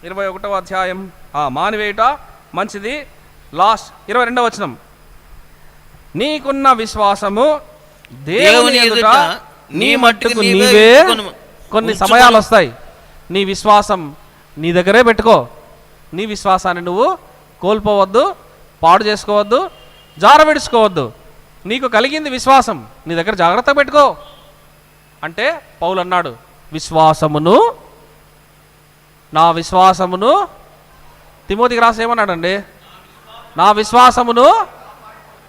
Speaker 3: 21వ అధ్యాయం. మానివేయుట మంచిది. లాస్ట్ 22వ వచనం. నీకున్న విశ్వాసము దేవుని ఎదుట నీ మట్టుకు నీవే. కొన్ని సమయాలు వస్తాయి, నీ విశ్వాసం నీ దగ్గరే పెట్టుకో. నీ విశ్వాసాన్ని నువ్వు కోల్పోవద్దు, పాడు చేసుకోవద్దు, జార విడుచుకోవద్దు. నీకు కలిగింది విశ్వాసం, నీ దగ్గర జాగ్రత్త పెట్టుకో. అంటే పౌలు అన్నాడు, నా విశ్వాసమును తిమోతికి రాసి ఏమన్నాడండి? నా విశ్వాసమును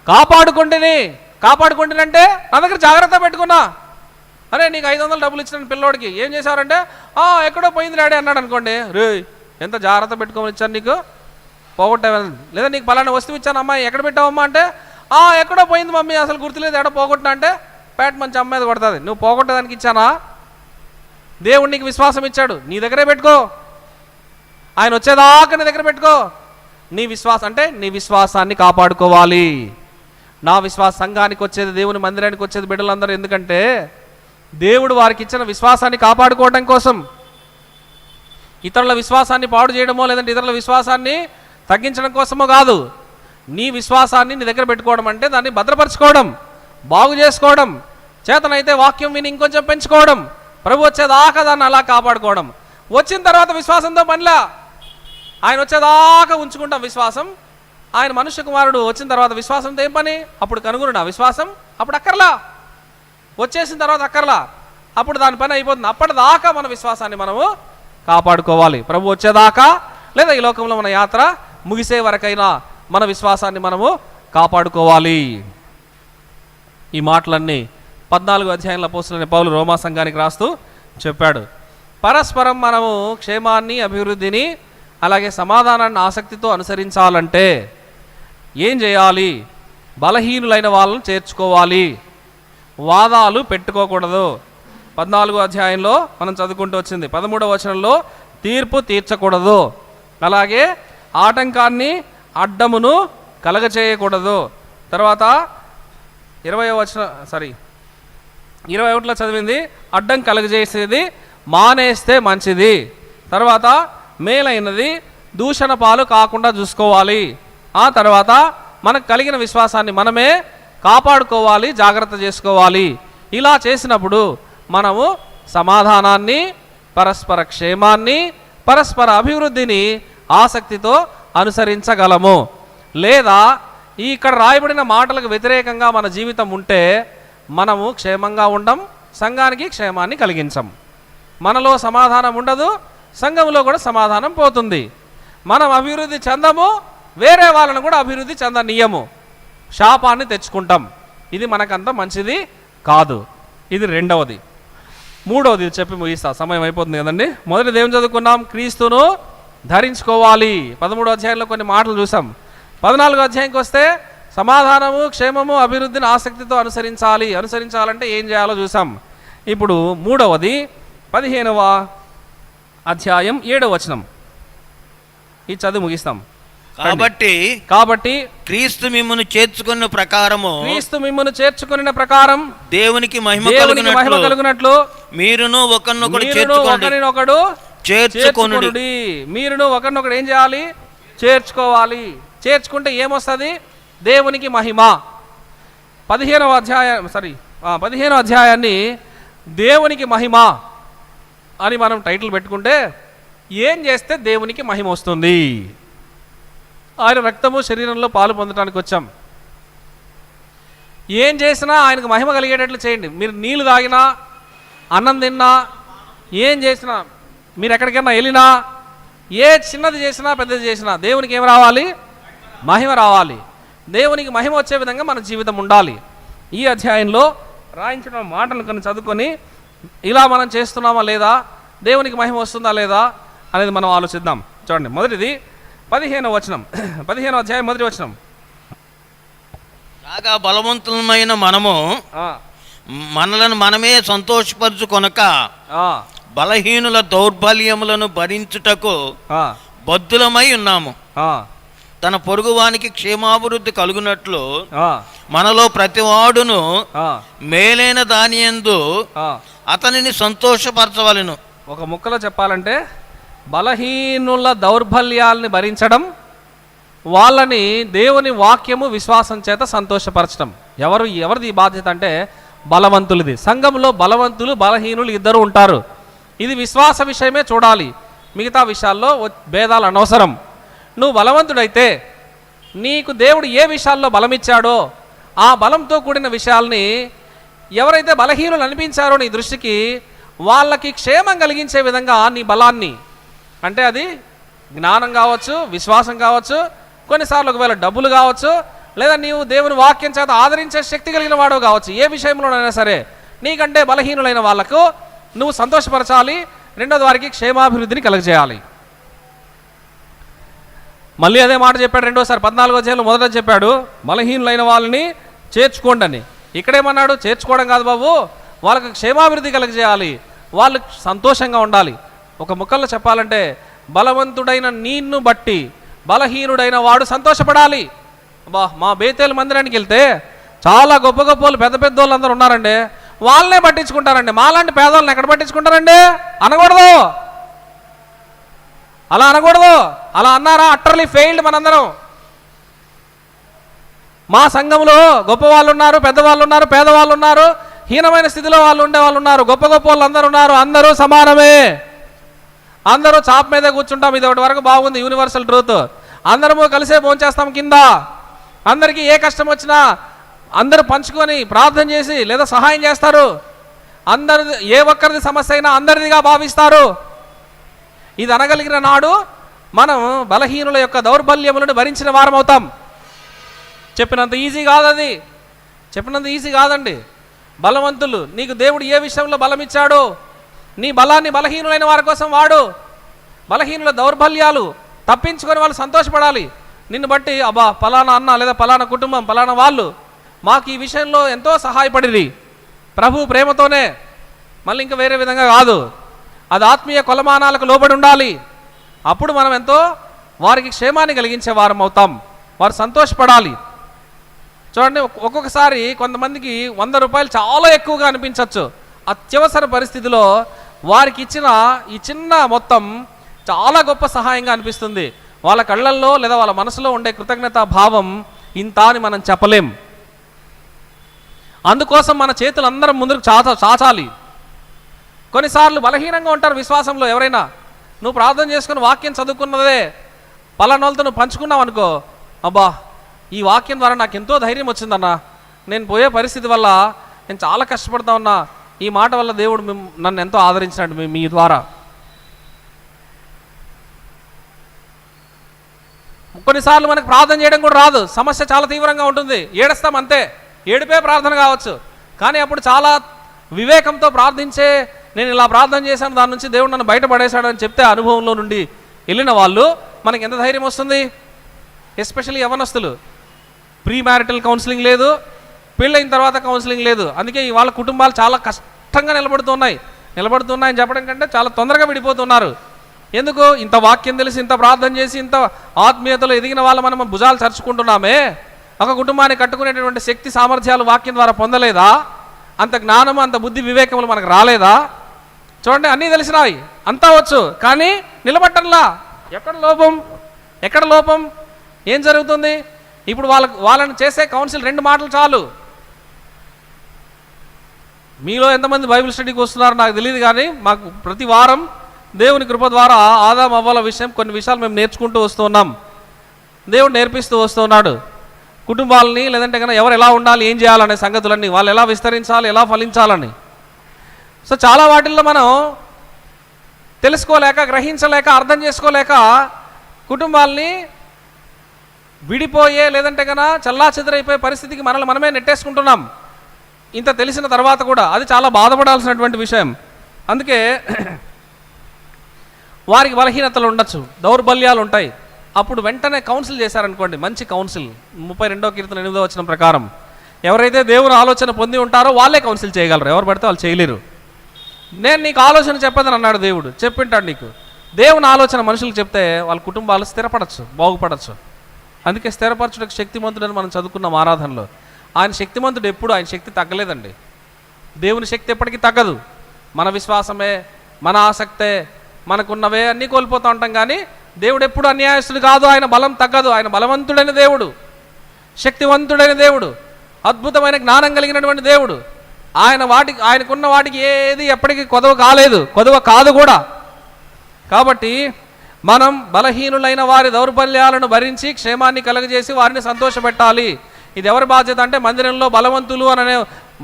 Speaker 3: కాపాడుకుంటేనంటే నా దగ్గర జాగ్రత్త పెట్టుకున్నా. అరే నీకు 500 డబ్బులు ఇచ్చిన పిల్లోడికి ఏం చేశారంటే ఎక్కడో పోయింది డాడీ అన్నాడు అనుకోండి, రే ఎంత జాగ్రత్త పెట్టుకోమని ఇచ్చాను నీకు, పోగొట్టావని. లేదా నీకు పలానా వస్తువు ఇచ్చాను అమ్మాయి, ఎక్కడ పెట్టావమ్మా అంటే ఎక్కడో పోయింది మమ్మీ, అసలు గుర్తులేదు, ఎక్కడ పోగొట్టినా అంటే పేట మంచి అమ్మాయి కొడుతుంది. నువ్వు పోగొట్టేదానికి ఇచ్చానా? దేవుడు నీకు విశ్వాసం ఇచ్చాడు, నీ దగ్గరే పెట్టుకో. ఆయన వచ్చేదాకా నీ దగ్గర పెట్టుకో. నీ విశ్వాసం అంటే నీ విశ్వాసాన్ని కాపాడుకోవాలి. నా సంఘానికి వచ్చేది, దేవుని మందిరానికి వచ్చేది బిడ్డలందరూ ఎందుకంటే దేవుడు వారికి ఇచ్చిన విశ్వాసాన్ని కాపాడుకోవడం కోసం. ఇతరుల విశ్వాసాన్ని పాడు చేయడమో లేదంటే ఇతరుల విశ్వాసాన్ని తగ్గించడం కోసమో కాదు. నీ విశ్వాసాన్ని నీ దగ్గర పెట్టుకోవడం అంటే దాన్ని భద్రపరచుకోవడం, బాగు చేసుకోవడం, చేతనైతే వాక్యం విని ఇంకొంచెం పెంచుకోవడం, ప్రభు వచ్చేదాకా దాన్ని అలా కాపాడుకోవడం. వచ్చిన తర్వాత విశ్వాసంతో పనిలా, ఆయన వచ్చేదాకా ఉంచుకుంటాం విశ్వాసం. ఆయన మనుష్య కుమారుడు వచ్చిన తర్వాత విశ్వాసంతో ఏం పని? అప్పుడు కనుగొన విశ్వాసం, అప్పుడు అక్కర్లా. వచ్చేసిన తర్వాత అక్కర్లా, అప్పుడు దాని పని అయిపోతుంది. అప్పటిదాకా మన విశ్వాసాన్ని మనము కాపాడుకోవాలి. ప్రభు వచ్చేదాకా లేదా ఈ లోకంలో మన యాత్ర ముగిసే వరకైనా మన విశ్వాసాన్ని మనము కాపాడుకోవాలి. ఈ మాటలన్నీ 14 అధ్యాయంలో అపోస్తలుడైన పౌలు రోమా సంఘానికి రాస్తూ చెప్పాడు. పరస్పరం మనము క్షేమాన్ని, అభివృద్ధిని, అలాగే సమాధానాన్ని ఆసక్తితో అనుసరించాలంటే ఏం చేయాలి? బలహీనులైన వాళ్ళను చేర్చుకోవాలి, వాదాలు పెట్టుకోకూడదు. 14 అధ్యాయంలో మనం చదువుకుంటూ వచ్చింది 13వ వచనంలో తీర్పు తీర్చకూడదు, అలాగే ఆటంకాన్ని, అడ్డమును కలగచేయకూడదు. తర్వాత 21లో చదివింది అడ్డం కలగజేసేది మానేస్తే మంచిది. తర్వాత మేలైనది దూషణ పాలు కాకుండా చూసుకోవాలి. ఆ తర్వాత మనకు కలిగిన విశ్వాసాన్ని మనమే కాపాడుకోవాలి, జాగ్రత్త చేసుకోవాలి. ఇలా చేసినప్పుడు మనము సమాధానాన్ని, పరస్పర క్షేమాన్ని, పరస్పర అభివృద్ధిని ఆసక్తితో అనుసరించగలము. లేదా ఇక్కడ రాయబడిన మాటలకు వ్యతిరేకంగా మన జీవితం ఉంటే మనము క్షేమంగా ఉండం, సంఘానికి క్షేమాన్ని కలిగించం. మనలో సమాధానం ఉండదు, సంఘంలో కూడా సమాధానం పోతుంది. మనం అభివృద్ధి చెందము, వేరే వాళ్ళను కూడా అభివృద్ధి చెందనీయము, శాపాన్ని తెచ్చుకుంటాం. ఇది మనకంత మంచిది కాదు. ఇది రెండవది. మూడవది చెప్పి ముగిస్తా, సమయం అయిపోతుంది కదండి. మొదటిది ఏం చదువుకున్నాం? క్రీస్తును ధరించుకోవాలి. 13వ అధ్యాయంలో కొన్ని మాటలు చూసాం. 14వ అధ్యాయంకి వస్తే సమాధానము, క్షేమము, అభివృద్ధిని ఆసక్తితో అనుసరించాలంటే ఏం చేయాలో చూసాం. ఇప్పుడు మూడవది 15వ అధ్యాయం 7వ వచనం, ఈ చదువు ముగిస్తాం. కాబట్టి
Speaker 2: క్రీస్తు మిమ్మును చేర్చుకున్న ప్రకారం దేవునికి మహిమ
Speaker 3: కలుగునట్లు
Speaker 2: మీరును ఒకరినొకడు
Speaker 3: చేర్చుకొనుడి. మీరును ఒకరినొకడు ఏం చేయాలి? చేర్చుకోవాలి. చేర్చుకుంటే ఏమొస్తుంది? దేవునికి మహిమ. 15వ అధ్యాయాన్ని దేవునికి మహిమ అని మనం టైటిల్ పెట్టుకుంటే ఏం చేస్తే దేవునికి మహిమ వస్తుంది? ఆయన రక్తము శరీరంలో పాలు పొందడానికి వచ్చాం. ఏం చేసినా ఆయనకు మహిమ కలిగేటట్లు చేయండి. మీరు నీళ్లు తాగినా, అన్నం తిన్నా, ఏం చేసినా, మీరు ఎక్కడికైనా వెళ్ళినా, ఏ చిన్నది చేసినా పెద్దది చేసినా దేవునికి ఏం రావాలి? మహిమ రావాలి. దేవునికి మహిమ వచ్చే విధంగా మన జీవితం ఉండాలి. ఈ అధ్యాయంలో రాయించిన మాటలు కొన్ని చదువుకొని ఇలా మనం చేస్తున్నామా లేదా, దేవునికి మహిమ వస్తుందా లేదా అనేది మనం ఆలోచిద్దాం. చూడండి, మొదటిది 15వ వచనం, 15వ అధ్యాయం 1వ వచనం.
Speaker 2: కాగా బలవంతులమైన మనము మనలను మనమే సంతోషపరచుకొనక బలహీనుల దౌర్బల్యములను భరించుటకు బద్ధులమై ఉన్నాము. తన పొరుగువానికి క్షేమాభివృద్ధి కలుగునట్లు మనలో ప్రతివాడును మేలైన దానియందు అతనిని సంతోషపరచవలెను.
Speaker 3: ఒక ముక్కలో చెప్పాలంటే బలహీనుల దౌర్బల్యాల్ని భరించడం, వాళ్ళని దేవుని వాక్యము, విశ్వాసం చేత సంతోషపరచడం. ఎవరిది బాధ్యత అంటే బలవంతులది. సంఘంలో బలవంతులు, బలహీనులు ఇద్దరు ఉంటారు. ఇది విశ్వాస విషయమే చూడాలి. మిగతా విషయాల్లో భేదాలు అనవసరం. నువ్వు బలవంతుడైతే నీకు దేవుడు ఏ విషయాల్లో బలమిచ్చాడో ఆ బలంతో కూడిన విషయాల్ని ఎవరైతే బలహీనులు అనిపించారో నీ దృష్టికి, వాళ్ళకి క్షేమం కలిగించే విధంగా నీ బలాన్ని, అంటే అది జ్ఞానం కావచ్చు, విశ్వాసం కావచ్చు, కొన్నిసార్లు ఒకవేళ డబ్బులు కావచ్చు, లేదా నీవు దేవుని వాక్యం చేత ఆదరించే శక్తి కలిగిన వాడు కావచ్చు. ఏ విషయంలోనైనా సరే నీకంటే బలహీనులైన వాళ్లకు నువ్వు సంతోషపరచాలి. రెండోది, వారికి క్షేమాభివృద్ధిని కలుగజేయాలి. మళ్ళీ అదే మాట చెప్పాడు రెండోసారి 14వ అధ్యాయంలో. మొదట చెప్పాడు బలహీనులైన వాళ్ళని చేర్చుకోండి అని. ఇక్కడేమన్నాడు? చేర్చుకోవడం కాదు బాబు, వాళ్ళకి క్షేమాభివృద్ధి కలుగజేయాలి, వాళ్ళు సంతోషంగా ఉండాలి. ఒక ముక్కల్లో చెప్పాలంటే బలవంతుడైన నిన్ను బట్టి బలహీనుడైన వాడు సంతోషపడాలి. మా బేతేలు మందిరానికి వెళ్తే చాలా గొప్ప గొప్ప వాళ్ళు, పెద్ద పెద్ద వాళ్ళు అందరూ ఉన్నారండి, వాళ్ళనే పట్టించుకుంటారండి. మాలాంటి పేదవాళ్ళని ఎక్కడ పట్టించుకుంటారండి? అనకూడదు, అలా అనకూడదు. అలా అన్నారా అట్టర్లీ ఫెయిల్డ్ మనందరం. మా సంఘంలో గొప్ప వాళ్ళు ఉన్నారు, పెద్దవాళ్ళు ఉన్నారు, పేదవాళ్ళు ఉన్నారు, హీనమైన స్థితిలో వాళ్ళు ఉండే వాళ్ళు ఉన్నారు, గొప్ప గొప్ప వాళ్ళు అందరూ ఉన్నారు. అందరూ సమానమే, అందరూ చాప్ మీదే కూర్చుంటాం. ఇది ఒకటి వరకు బాగుంది, యూనివర్సల్ ట్రూత్. అందరము కలిసే భోంచేస్తాం కింద. అందరికీ ఏ కష్టం వచ్చినా అందరూ పంచుకొని ప్రార్థన చేసి లేదా సహాయం చేస్తారు. అందరి ఏ ఒక్కరిది సమస్య అయినా అందరిదిగా భావిస్తారు. ఇది అనగలిగిన నాడు మనం బలహీనుల యొక్క దౌర్బల్యములను భరించిన వారం అవుతాం. చెప్పినంత ఈజీ కాదు అది. చెప్పినంత ఈజీ కాదండి. బలవంతులు, నీకు దేవుడు ఏ విషయంలో బలం ఇచ్చాడో నీ బలాన్ని బలహీనులైన వారి కోసం వాడు. బలహీనుల దౌర్బల్యాలు తప్పించుకొని వాళ్ళు సంతోషపడాలి. నిన్ను బట్టి అబ్బా పలానా అన్న లేదా పలానా కుటుంబం పలానా వాళ్ళు మాకు ఈ విషయంలో ఎంతో సహాయపడిరి, ప్రభు ప్రేమతోనే, మళ్ళీ ఇంకా వేరే విధంగా కాదు. అది ఆత్మీయ కొలమానాలకు లోబడి ఉండాలి. అప్పుడు మనం ఎంతో వారికి క్షేమాన్ని కలిగించే వారం అవుతాం. వారు సంతోషపడాలి. చూడండి, ఒక్కొక్కసారి కొంతమందికి 100 రూపాయలు చాలా ఎక్కువగా అనిపించవచ్చు. అత్యవసర పరిస్థితిలో వారికి ఇచ్చిన ఈ చిన్న మొత్తం చాలా గొప్ప సహాయంగా అనిపిస్తుంది. వాళ్ళ కళ్ళల్లో లేదా వాళ్ళ మనసులో ఉండే కృతజ్ఞతా భావం ఇంత అని మనం చెప్పలేం. అందుకోసం మన చేతులు అందరం ముందుకు చాచాలి. కొన్నిసార్లు బలహీనంగా ఉంటారు విశ్వాసంలో. ఎవరైనా నువ్వు ప్రార్థన చేసుకుని వాక్యం చదువుకున్నదే పలానోళ్ళతో నువ్వు పంచుకున్నావు అనుకో, అబ్బా ఈ వాక్యం ద్వారా నాకు ఎంతో ధైర్యం వచ్చిందన్నా, నేను పోయే పరిస్థితి వల్ల నేను చాలా కష్టపడతా ఉన్నా, ఈ మాట వల్ల దేవుడు నన్ను ఎంతో ఆదరించినాడు మీ ద్వారా. కొన్నిసార్లు మనకు ప్రార్థన చేయడం కూడా రాదు. సమస్య చాలా తీవ్రంగా ఉంటుంది, ఏడుస్తాం అంతే. ఏడిపే ప్రార్థన కావచ్చు, కానీ అప్పుడు చాలా వివేకంతో ప్రార్థించే, నేను ఇలా ప్రార్థన చేశాను, దాని నుంచి దేవుడు నన్ను బయటపడేశాడని చెప్తే అనుభవంలో నుండి వెళ్ళిన వాళ్ళు మనకి ఎంత ధైర్యం వస్తుంది. ఎస్పెషల్లీ యవనస్తులు. ప్రీ మ్యారిటల్ కౌన్సిలింగ్ లేదు, పెళ్ళైన తర్వాత కౌన్సిలింగ్ లేదు. అందుకే వాళ్ళ కుటుంబాలు చాలా కష్టంగా నిలబడుతున్నాయని చెప్పడం కంటే చాలా తొందరగా విడిపోతున్నారు. ఎందుకు? ఇంత వాక్యం తెలిసి, ఇంత ప్రార్థన చేసి, ఇంత ఆత్మీయతలో ఎదిగిన వాళ్ళు మనం భుజాలు చరుచుకుంటున్నామే. ఒక కుటుంబాన్ని కట్టుకునేటటువంటి శక్తి సామర్థ్యాలు వాక్యం ద్వారా పొందలేదా? అంత జ్ఞానము, అంత బుద్ధి వివేకములు మనకు రాలేదా? చూడండి, అన్నీ తెలిసినాయి, అంతా వచ్చు, కానీ నిలబట్టంలా. ఎక్కడ లోపం? ఏం జరుగుతుంది? ఇప్పుడు వాళ్ళని చేసే కౌన్సిల్ 2 మాటలు చాలు. మీలో ఎంతమంది బైబిల్ స్టడీకి వస్తున్నారో నాకు తెలియదు, కానీ మాకు ప్రతి వారం దేవుని కృప ద్వారా ఆదాం అవ్వాల విషయం కొన్ని విషయాలు మేము నేర్చుకుంటూ వస్తున్నాం. దేవుడు నేర్పిస్తూ వస్తున్నాడు. కుటుంబాలని, లేదంటే కన్నా ఎవరు ఎలా ఉండాలి, ఏం చేయాలనే సంగతులన్నీ, వాళ్ళు ఎలా విస్తరించాలి, ఎలా ఫలించాలని. సో చాలా వాటిల్లో మనం తెలుసుకోలేక, గ్రహించలేక, అర్థం చేసుకోలేక కుటుంబాలని విడిపోయే, లేదంటే కన్నా చల్లాచెదరైపోయే పరిస్థితికి మనమే నెట్టేసుకుంటున్నాం. ఇంత తెలిసిన తర్వాత కూడా అది చాలా బాధపడాల్సినటువంటి విషయం. అందుకే వారికి బలహీనతలు ఉండొచ్చు, దౌర్బల్యాలు ఉంటాయి. అప్పుడు వెంటనే కౌన్సిల్ చేశారనుకోండి, మంచి కౌన్సిల్ 32వ కీర్తన 8వ వచనం ప్రకారం ఎవరైతే దేవుని ఆలోచన పొంది ఉంటారో వాళ్ళే కౌన్సిల్ చేయగలరు, ఎవరు పడితే వాళ్ళు చేయలేరు. నేను నీకు ఆలోచన చెప్పదని అన్నాడు దేవుడు, చెప్పింటాడు నీకు. దేవుని ఆలోచన మనుషులకు చెప్తే వాళ్ళ కుటుంబాలు స్థిరపడచ్చు, బాగుపడచ్చు. అందుకే స్థిరపరచుటకు శక్తిమంతుడని మనం చదువుకున్నాం ఆరాధనలో. ఆయన శక్తిమంతుడు ఎప్పుడు, ఆయన శక్తి తగ్గలేదండి. దేవుని శక్తి ఎప్పటికీ తగ్గదు. మన విశ్వాసమే, మన ఆసక్తే, మనకున్నవే అన్నీ కోల్పోతూ ఉంటాం, కానీ దేవుడు ఎప్పుడు అన్యాయస్తుడు కాదు. ఆయన బలం తగ్గదు. ఆయన బలవంతుడైన దేవుడు, శక్తివంతుడైన దేవుడు, అద్భుతమైన జ్ఞానం కలిగినటువంటి దేవుడు. ఆయనకున్న వాటికి ఏది ఎప్పటికీ కొదవ కాదు కూడా. కాబట్టి మనం బలహీనులైన వారి దౌర్బల్యాలను భరించి క్షేమాన్ని కలుగజేసి వారిని సంతోషపెట్టాలి. ఇది ఎవరి బాధ్యత అంటే మందిరంలో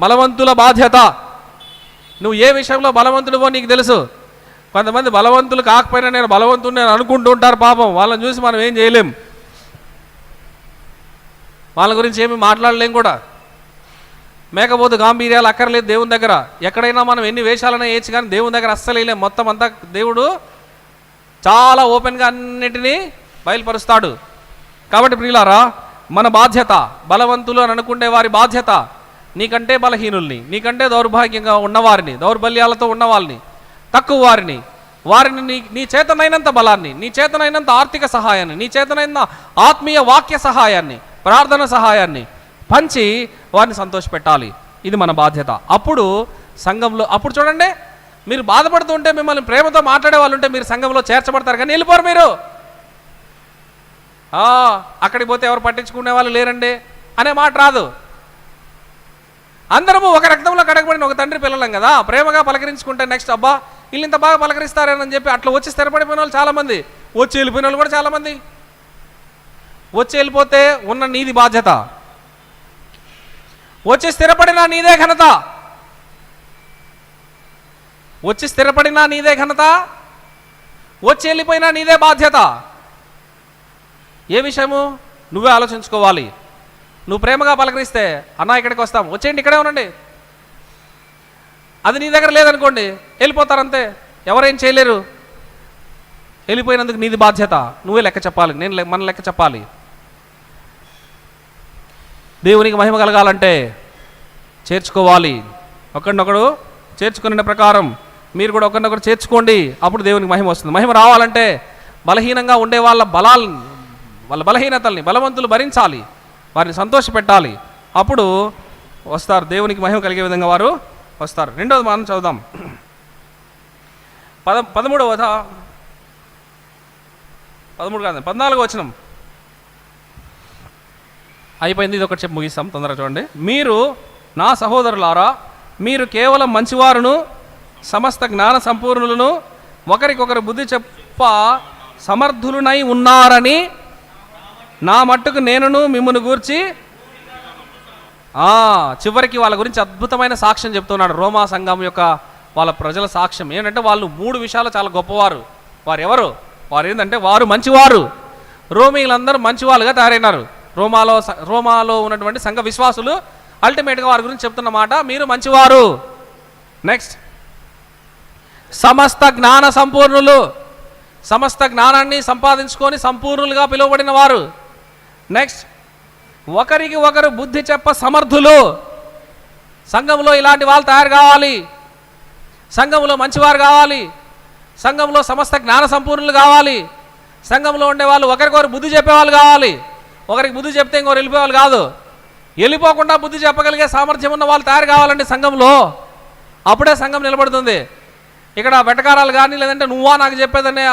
Speaker 3: బలవంతుల బాధ్యత. నువ్వు ఏ విషయంలో బలవంతుడివో నీకు తెలుసు. కొంతమంది బలవంతులు కాకపోయినా నేను బలవంతుడు నేను అనుకుంటూ ఉంటారు. పాపం వాళ్ళని చూసి మనం ఏం చేయలేం, వాళ్ళ గురించి ఏమి మాట్లాడలేం కూడా. మేకపోతే గాంభీర్యాలు అక్కర్లేదు దేవుని దగ్గర. ఎక్కడైనా మనం ఎన్ని వేషాలైనా వేయచ్చు, కానీ దేవుని దగ్గర అస్సలు వేయలేం. మొత్తం అంతా దేవుడు చాలా ఓపెన్గా అన్నిటినీ బయలుపరుస్తాడు. కాబట్టి ప్రియులారా, మన బాధ్యత బలవంతులు అని అనుకునే వారి బాధ్యత నీకంటే బలహీనుల్ని, నీకంటే దౌర్భాగ్యంగా ఉన్నవారిని, దౌర్బల్యాలతో ఉన్నవారిని, తక్కువ వారిని నీ చేతనైనంత బలాన్ని, నీ చేతనైనంత ఆర్థిక సహాయాన్ని, నీ చేతనైన ఆత్మీయ వాక్య సహాయాన్ని, ప్రార్థన సహాయాన్ని పంచి వారిని సంతోషపెట్టాలి. ఇది మన బాధ్యత. అప్పుడు సంఘంలో, అప్పుడు చూడండి, మీరు బాధపడుతుంటే మిమ్మల్ని ప్రేమతో మాట్లాడే వాళ్ళు ఉంటే మీరు సంఘంలో చేర్చబడతారు, కానీ వెళ్ళిపోరు మీరు. అక్కడికి పోతే ఎవరు పట్టించుకునే వాళ్ళు లేరండి అనే మాట రాదు. అందరము ఒక రక్తంలో కడగబడిన ఒక తండ్రి పిల్లలం కదా, ప్రేమగా పలకరించుకుంటే నెక్స్ట్ అబ్బా వీళ్ళు ఇంత బాగా పలకరిస్తారని చెప్పి అట్లా వచ్చి స్థిరపడిపోయిన వాళ్ళు చాలామంది, వచ్చి వెళ్ళిపోయిన వాళ్ళు కూడా చాలామంది. వచ్చి వెళ్ళిపోతే ఉన్న నీది బాధ్యత, వచ్చి స్థిరపడినా నీదే ఘనత, వచ్చి స్థిరపడినా నీదే ఘనత, వచ్చి వెళ్ళిపోయినా నీదే బాధ్యత. ఏ విషయము నువ్వే ఆలోచించుకోవాలి. నువ్వు ప్రేమగా పలకరిస్తే అన్న ఇక్కడికి వస్తాం, వచ్చేయండి ఇక్కడే ఉండండి. అది నీ దగ్గర లేదనుకోండి, వెళ్ళిపోతారంతే, ఎవరేం చేయలేరు. వెళ్ళిపోయినందుకు నీది బాధ్యత, నువ్వే లెక్క చెప్పాలి, మన లెక్క చెప్పాలి. దేవునికి మహిమ కలగాలంటే చేర్చుకోవాలి, ఒకరినొకడు చేర్చుకునే ప్రకారం మీరు కూడా ఒకరినొకరు చేర్చుకోండి, అప్పుడు దేవునికి మహిమ వస్తుంది. మహిమ రావాలంటే బలహీనంగా ఉండే వాళ్ళ బలహీనతల్ని బలవంతులు భరించాలి, వారిని సంతోషపెట్టాలి, అప్పుడు వస్తారు, దేవునికి మహిమ కలిగే విధంగా వారు వస్తారు. రెండవది మనం చదువుదాం, 14వ వచనం అయిపోయింది. ఇది ఒకటి చెప్పి ముగిస్తాం, తొందరగా చూడండి. మీరు నా సహోదరులారా, మీరు కేవలం మంచివారును సమస్త జ్ఞాన సంపూర్ణులను ఒకరికొకరు బుద్ధి చెప్ప సమర్థులునై ఉన్నారని నా మట్టుకు నేనును మిమ్మును గూర్చి. చివరికి వాళ్ళ గురించి అద్భుతమైన సాక్ష్యం చెప్తున్నాడు రోమా సంఘం యొక్క వాళ్ళ ప్రజల సాక్ష్యం ఏంటంటే వాళ్ళు 3 విషయాలు చాలా గొప్పవారు. వారు ఎవరు? వారు ఏంటంటే వారు మంచివారు. రోమీలందరూ మంచివాళ్ళుగా తయారైనారు. రోమాలో ఉన్నటువంటి సంఘ విశ్వాసులు అల్టిమేట్గా వారి గురించి చెప్తున్న మాట, మీరు మంచివారు. నెక్స్ట్, సమస్త జ్ఞాన సంపూర్ణులు, సమస్త జ్ఞానాన్ని సంపాదించుకొని సంపూర్ణులుగా పిలువబడిన వారు. నెక్స్ట్, ఒకరికి ఒకరు బుద్ధి చెప్ప సమర్థులు. సంఘంలో ఇలాంటి వాళ్ళు తయారు కావాలి, సంఘంలో మంచివారు కావాలి, సంఘంలో సమస్త జ్ఞాన సంపూర్ణులు కావాలి, సంఘంలో ఉండే వాళ్ళు ఒకరికొకరు బుద్ధి చెప్పేవాళ్ళు కావాలి. ఒకరికి బుద్ధి చెప్తే ఇంకొకరు వెళ్ళిపోయేవాళ్ళు కాదు, వెళ్ళిపోకుండా బుద్ధి చెప్పగలిగే సామర్థ్యం ఉన్న వాళ్ళు తయారు కావాలండి సంఘంలో, అప్పుడే సంఘం నిలబడుతుంది. ఇక్కడ వెటకారాలు కానీ లేదంటే నువ్వా నాకు చెప్పేదనే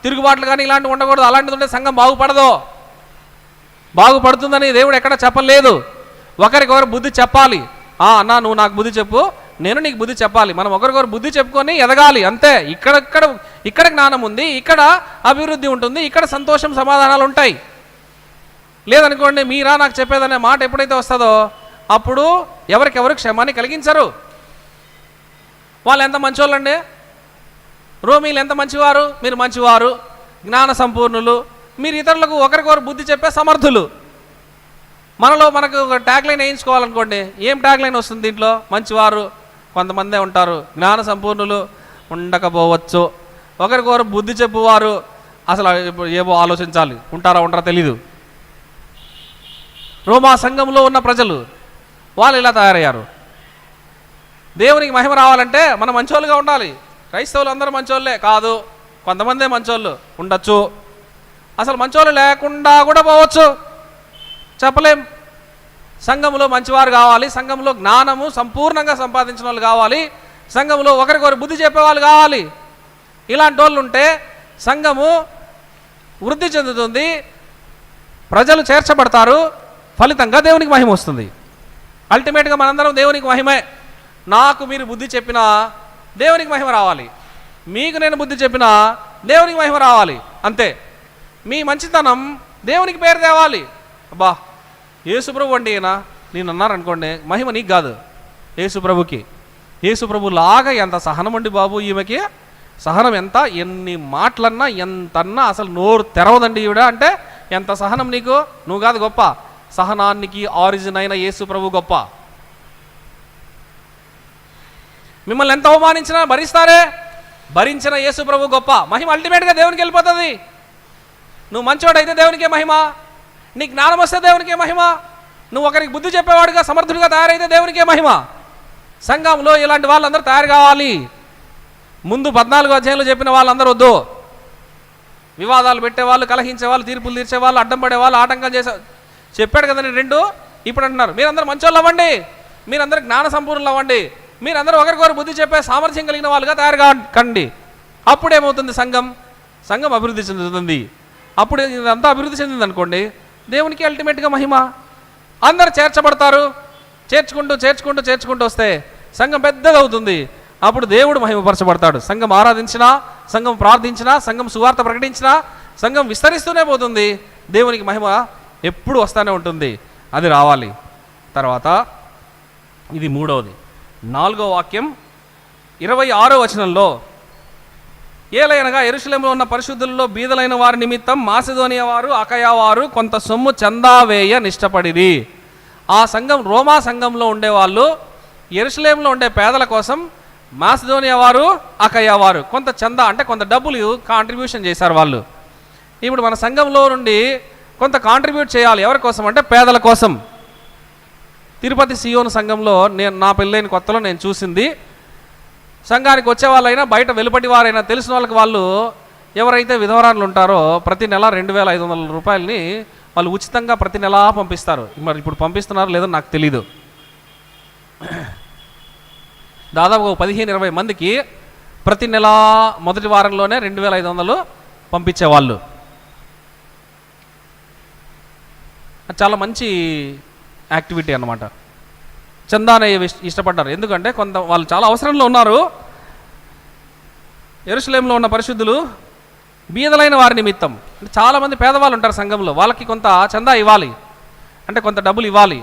Speaker 3: తిరుగుబాట్లు కానీ ఇలాంటివి ఉండకూడదు. అలాంటిది ఉంటే సంఘం బాగుపడదు. బాగుపడుతుందని దేవుడు ఎక్కడ చెప్పలేదు. ఒకరికొకరు బుద్ధి చెప్పాలి. అన్నా నువ్వు నాకు బుద్ధి చెప్పు, నేను నీకు బుద్ధి చెప్పాలి, మనం ఒకరికొకరు బుద్ధి చెప్పుకొని ఎదగాలి, అంతే. ఇక్కడ జ్ఞానం ఉంది, ఇక్కడ అభివృద్ధి ఉంటుంది, ఇక్కడ సంతోషం సమాధానాలు ఉంటాయి. లేదనుకోండి, మీరా నాకు చెప్పేదనే మాట ఎప్పుడైతే వస్తుందో అప్పుడు ఎవరికెవరు క్షమాన్ని కలిగించరు. వాళ్ళు ఎంత మంచివాళ్ళండి, రోమీలు ఎంత మంచివారు, మీరు మంచివారు, జ్ఞాన సంపూర్ణులు, మీరు ఇతరులకు ఒకరికొకరు బుద్ధి చెప్పే సమర్థులు. మనకు ఒక ట్యాగ్ లైన్ వేయించుకోవాలనుకోండి, ఏం ట్యాగ్ లైన్ వస్తుంది దీంట్లో? మంచివారు కొంతమందే ఉంటారు, జ్ఞాన సంపూర్ణులు ఉండకపోవచ్చు, ఒకరికొకరు బుద్ధి చెప్పువారు అసలు ఏమో ఆలోచించాలి, ఉంటారా ఉండరా తెలీదు. రోమా సంఘంలో ఉన్న ప్రజలు వాళ్ళు ఇలా తయారయ్యారు. దేవునికి మహిమ రావాలంటే మనం మంచోళ్ళుగా ఉండాలి. క్రైస్తవులు అందరూ మంచోళ్ళే కాదు, కొంతమందే మంచోళ్ళు ఉండొచ్చు, అసలు మంచోళ్ళు లేకుండా కూడా పోవచ్చు, చెప్పలేం. సంఘంలో మంచివారు కావాలి, సంఘంలో జ్ఞానము సంపూర్ణంగా సంపాదించిన వాళ్ళు కావాలి, సంఘంలో ఒకరికొకరు బుద్ధి చెప్పేవాళ్ళు కావాలి. ఇలాంటి వాళ్ళు ఉంటే సంఘము వృద్ధి చెందుతుంది, ప్రజలు చేర్చబడతారు, ఫలితంగా దేవునికి మహిమ వస్తుంది. అల్టిమేట్గా మనందరం దేవునికి మహిమే. నాకు మీరు బుద్ధి చెప్పినా దేవునికి మహిమ రావాలి, మీకు నేను బుద్ధి చెప్పినా దేవునికి మహిమ రావాలి, అంతే. మీ మంచితనం దేవునికి పేరు తేవాలి. అబ్బా యేసుప్రభు అంటే ఈయన నేను అన్నారనుకోండి, మహిమ నీకు కాదు, యేసుప్రభుకి. యేసుప్రభు లాగా ఎంత సహనం అండి బాబు, ఈమెకి సహనం ఎంత, ఎన్ని మాటలన్నా ఎంతన్నా అసలు నోరు తెరవదండి ఈవిడ అంటే ఎంత సహనం నీకు, నువ్వు కాదు గొప్ప, సహనానికి ఆరిజిన్ అయిన యేసుప్రభు గొప్ప. మిమ్మల్ని ఎంత అవమానించినా భరించిన యేసుప్రభు గొప్ప. మహిమ అల్టిమేట్గా దేవునికి వెళ్ళిపోతుంది. నువ్వు మంచోడైతే దేవునికే మహిమ, నీ జ్ఞానం వస్తే దేవునికే మహిమ, నువ్వు ఒకరికి బుద్ధి చెప్పేవాడుగా సమర్థుడిగా తయారైతే దేవునికే మహిమ. సంఘంలో ఇలాంటి వాళ్ళందరూ తయారు కావాలి. ముందు 14వ అధ్యాయంలో చెప్పిన వాళ్ళందరూ వద్దు. వివాదాలు పెట్టేవాళ్ళు, కలహించేవాళ్ళు, తీర్పులు తీర్చేవాళ్ళు, అడ్డం పడేవాళ్ళు, ఆటంకం చెప్పాడు కదండి 2. ఇప్పుడు అంటున్నారు మీరందరూ మంచోళ్ళు అవ్వండి, మీరందరూ జ్ఞాన సంపూర్ణులు అవ్వండి, మీరందరూ ఒకరికొకరు బుద్ధి చెప్పే సామర్థ్యం కలిగిన వాళ్ళుగా తయారు కండి. అప్పుడేమవుతుంది? సంఘం అభివృద్ధి చెందుతుంది. అప్పుడు ఇదంతా అభివృద్ధి చెందింది అనుకోండి, దేవునికి అల్టిమేట్గా మహిమ. అందరు చేర్చబడతారు. చేర్చుకుంటూ వస్తే సంఘం పెద్దగా అవుతుంది. అప్పుడు దేవుడు మహిమపరచబడతాడు. సంఘం ఆరాధించినా, సంఘం ప్రార్థించినా, సంఘం సువార్త ప్రకటించినా సంఘం విస్తరిస్తూనే పోతుంది. దేవునికి మహిమ ఎప్పుడు వస్తూనే ఉంటుంది. అది రావాలి. తర్వాత ఇది 3వది. 4వ వాక్యం 26వ వచనంలో, ఏలయనగా యెరూషలేములో ఉన్న పరిశుద్ధులలో బీదలైన వారి నిమిత్తం మాసిదోనియా వారు, అకయా వారు కొంత సొమ్ము చందా వేయ నిష్టపడిరి. ఆ సంఘం రోమా సంఘంలో ఉండేవాళ్ళు యెరూషలేములో ఉండే పేదల కోసం మాసిదోనియా వారు అకయ్య వారు కొంత చందా అంటే కొంత డబ్బులు కాంట్రిబ్యూషన్ చేశారు వాళ్ళు. ఇప్పుడు మన సంఘంలో నుండి కొంత కాంట్రిబ్యూట్ చేయాలి. ఎవరి కోసం అంటే పేదల కోసం. తిరుపతి సియోను సంఘంలో నా పెళ్ళైన కొత్తలో నేను చూసింది, సంఘానికి వచ్చే వాళ్ళైనా బయట వెలుపటి వారైనా తెలిసిన వాళ్ళకి వాళ్ళు ఎవరైతే విధవరాన్లు ఉంటారో ప్రతి నెల 2,500 రూపాయలని వాళ్ళు ఉచితంగా ప్రతి నెల పంపిస్తారు. మరి ఇప్పుడు పంపిస్తున్నారో లేదో నాకు తెలీదు. దాదాపు 15-20 మందికి ప్రతి నెల మొదటి వారంలోనే 2,500 పంపించేవాళ్ళు. చాలా మంచి యాక్టివిటీ అన్నమాట. చందానే ఇష్టపడ్డారు, ఎందుకంటే కొంత వాళ్ళు చాలా అవసరంలో ఉన్నారు. యెరూషలేములో ఉన్న పరిశుద్ధులు బీదలైన వారి నిమిత్తం, అంటే చాలామంది పేదవాళ్ళు ఉంటారు సంఘంలో, వాళ్ళకి కొంత చందా ఇవ్వాలి, అంటే కొంత డబ్బులు ఇవ్వాలి,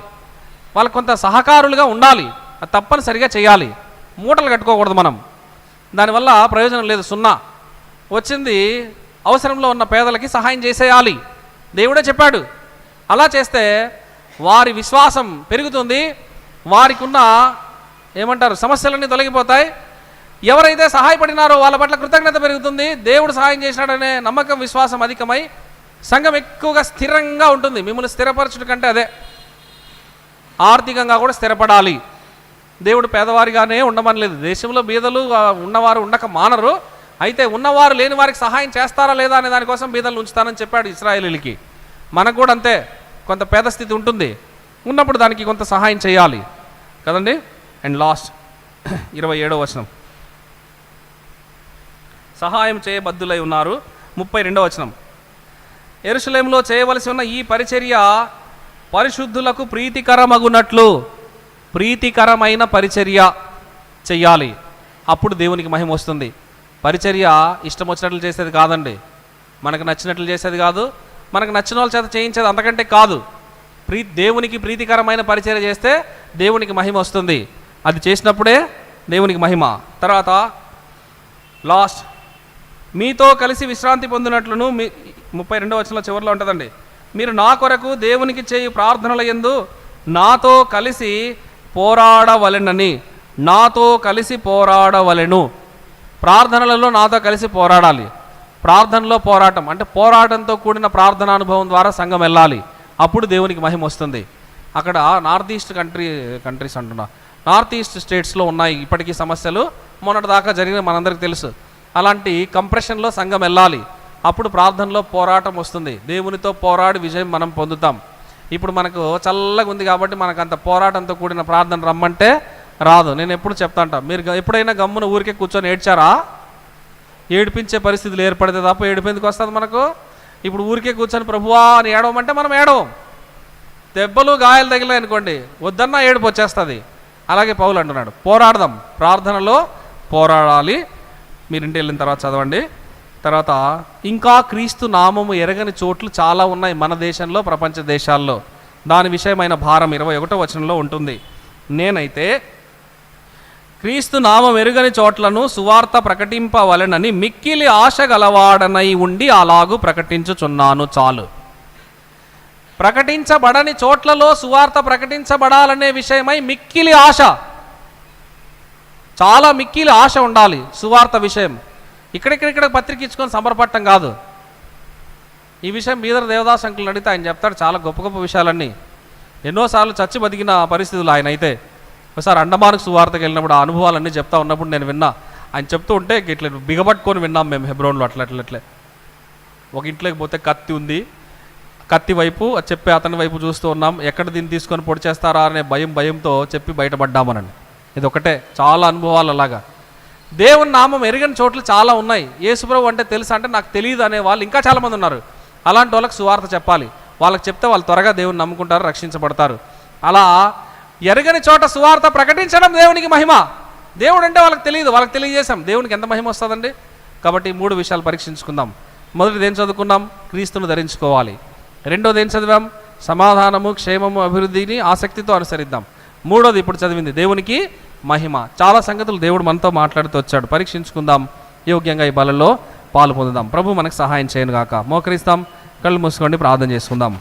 Speaker 3: వాళ్ళకి కొంత సహకారులుగా ఉండాలి. అది తప్పనిసరిగా చేయాలి. మూటలు కట్టుకోకూడదు మనం, దానివల్ల ప్రయోజనం లేదు. సున్నా వచ్చింది అవసరంలో ఉన్న పేదలకి సహాయం చేసేయాలి. దేవుడే చెప్పాడు. అలా చేస్తే వారి విశ్వాసం పెరుగుతుంది, వారికి ఉన్న ఏమంటారు సమస్యలన్నీ తొలగిపోతాయి. ఎవరైతే సహాయపడినారో వాళ్ళ పట్ల కృతజ్ఞత పెరుగుతుంది. దేవుడు సహాయం చేసినాడనే నమ్మకం విశ్వాసం అధికమై సంఘం ఎక్కువగా స్థిరంగా ఉంటుంది. మిమ్మల్ని స్థిరపరచుట కంటే అదే, ఆర్థికంగా కూడా స్థిరపడాలి. దేవుడు పేదవారిగానే ఉండమని లేదు. దేశంలో బీదలు ఉన్నవారు ఉండక మానరు, అయితే ఉన్నవారు లేని వారికి సహాయం చేస్తారా లేదా అనే దానికోసం బీదలను ఉంచుతానని చెప్పాడు ఇశ్రాయేలీలకి. మనకు కూడా అంతే, కొంత పేద స్థితి ఉంటుంది, ఉన్నప్పుడు దానికి కొంత సహాయం చేయాలి కదండి. అండ్ లాస్ట్ 27వ వచనం, సహాయం చేయబద్దులై ఉన్నారు. 32వ వచనం, యెరూషలేములో చేయవలసి ఉన్న ఈ పరిచర్య పరిశుద్ధులకు ప్రీతికరమగునట్లు, ప్రీతికరమైన పరిచర్య చెయ్యాలి, అప్పుడు దేవునికి మహిమ వస్తుంది. పరిచర్య ఇష్టం వచ్చినట్లు చేసేది కాదండి, మనకు నచ్చినట్లు చేసేది కాదు, మనకు నచ్చిన వాళ్ళ చేత చేయించేది అంతకంటే కాదు. దేవునికి ప్రీతికరమైన పరిచర్య చేస్తే దేవునికి మహిమ వస్తుంది. అది చేసినప్పుడే దేవునికి మహిమ. తర్వాత లాస్ట్, మీతో కలిసి విశ్రాంతి పొందినట్లును 32వ వచనంలో చివరిలో ఉంటుందండి, మీరు నా కొరకు దేవునికి చేయు ప్రార్థనల యందు నాతో కలిసి పోరాడవలెనని. నాతో కలిసి పోరాడవలెను, ప్రార్థనలలో నాతో కలిసి పోరాడాలి. ప్రార్థనలో పోరాటం అంటే పోరాటంతో కూడిన ప్రార్థనా అనుభవం ద్వారా సంఘం వెళ్ళాలి, అప్పుడు దేవునికి మహిమ వస్తుంది. అక్కడ నార్త్ ఈస్ట్ స్టేట్స్లో ఉన్నాయి ఇప్పటికీ సమస్యలు, మొన్నటి దాకా జరిగిన మనందరికీ తెలుసు. అలాంటి కంప్రెషన్లో సంఘం వెళ్ళాలి, అప్పుడు ప్రార్థనలో పోరాటం వస్తుంది. దేవునితో పోరాడి విజయం మనం పొందుతాం. ఇప్పుడు మనకు చల్లగా ఉంది కాబట్టి మనకు అంత పోరాటంతో కూడిన ప్రార్థన రమ్మంటే రాదు. నేను ఎప్పుడు చెప్తాంట, మీరు ఎప్పుడైనా గమ్మున ఊరికే కూర్చొని ఏడ్చారా? ఏడిపించే పరిస్థితులు ఏర్పడితే తప్ప ఏడిపేందుకు వస్తుంది మనకు? ఇప్పుడు ఊరికే కూర్చొని ప్రభువా అని ఏడవమంటే మనం ఏడవం. దెబ్బలు గాయాలు తగిలాయి అనుకోండి, వద్దన్నా ఏడుపు వచ్చేస్తుంది. అలాగే పౌలు అంటున్నాడు, పోరాడదాం, ప్రార్థనలో పోరాడాలి. మీరు ఇంటికి వెళ్ళిన తర్వాత చదవండి. తర్వాత ఇంకా క్రీస్తు నామము ఎరగని చోట్లు చాలా ఉన్నాయి మన దేశంలో, ప్రపంచ దేశాల్లో. దాని విషయమైన భారం 21వ వచనంలో ఉంటుంది. నేనైతే క్రీస్తు నామం ఎరుగని చోట్లను సువార్త ప్రకటింపవలెనని మిక్కిలి ఆశ గలవాడనై ఉండి అలాగూ ప్రకటించుచున్నాను. చాలు. ప్రకటించబడని చోట్లలో సువార్త ప్రకటించబడాలనే విషయమై మిక్కిలి ఆశ, చాలా మిక్కిలి ఆశ ఉండాలి సువార్త విషయం. ఇక్కడ పత్రిక ఇచ్చుకొని సంబరపడటం కాదు. ఈ విషయం బీదర్ దేవదాస్ అంకుల్ని అడిగితే ఆయన చెప్తాడు చాలా గొప్ప గొప్ప విషయాలన్నీ. ఎన్నోసార్లు చచ్చి బతికిన పరిస్థితులు ఆయన. అయితే ఒకసారి అండమానికి సువార్తకి వెళ్ళినప్పుడు ఆ అనుభవాలన్నీ చెప్తా ఉన్నప్పుడు నేను విన్నా. ఆయన చెప్తూ ఉంటే ఇట్లా బిగబట్టుకొని విన్నాం మేము హెబ్రోన్లో. అట్లట్లట్లే ఒక ఇంట్లోకి పోతే కత్తి ఉంది, కత్తి వైపు చెప్పే అతని వైపు చూస్తూ ఉన్నాం. ఎక్కడ దీన్ని తీసుకొని పొడి చేస్తారా అనే భయంతో చెప్పి బయటపడ్డామనండి. ఇది ఒకటే, చాలా అనుభవాలు అలాగా. దేవుని నామం ఎరగని చోట్ల చాలా ఉన్నాయి. యేసుప్రభు అంటే తెలుసా అంటే నాకు తెలియదు అనే వాళ్ళు ఇంకా చాలామంది ఉన్నారు. అలాంటి వాళ్ళకి సువార్త చెప్పాలి. వాళ్ళకి చెప్తే వాళ్ళు త్వరగా దేవుని నమ్ముకుంటారు, రక్షించబడతారు. అలా ఎరగని చోట సువార్త ప్రకటించడం దేవునికి మహిమ. దేవుడు అంటే వాళ్ళకి తెలియదు, వాళ్ళకి తెలియజేశాం, దేవునికి ఎంత మహిమ వస్తుందండి. కాబట్టి 3 విషయాలు పరీక్షించుకుందాం. మొదటిది ఏం చదువుకున్నాం? క్రీస్తును ధరించుకోవాలి. రెండోది ఏం చదివాం? సమాధానము, క్షేమము, అభివృద్ధిని ఆసక్తితో అనుసరిద్దాం. మూడోది ఇప్పుడు చదివింది దేవునికి మహిమ. చాలా సంగతులు దేవుడు మనతో మాట్లాడుతూ వచ్చాడు. పరీక్షించుకుందాం, యోగ్యంగా ఈ బలలో పాలు పొందుదాం. ప్రభు మనకు సహాయం చేయను గాక. మోకరిస్తాం, కళ్ళు మూసుకోండి, ప్రార్థన చేసుకుందాం.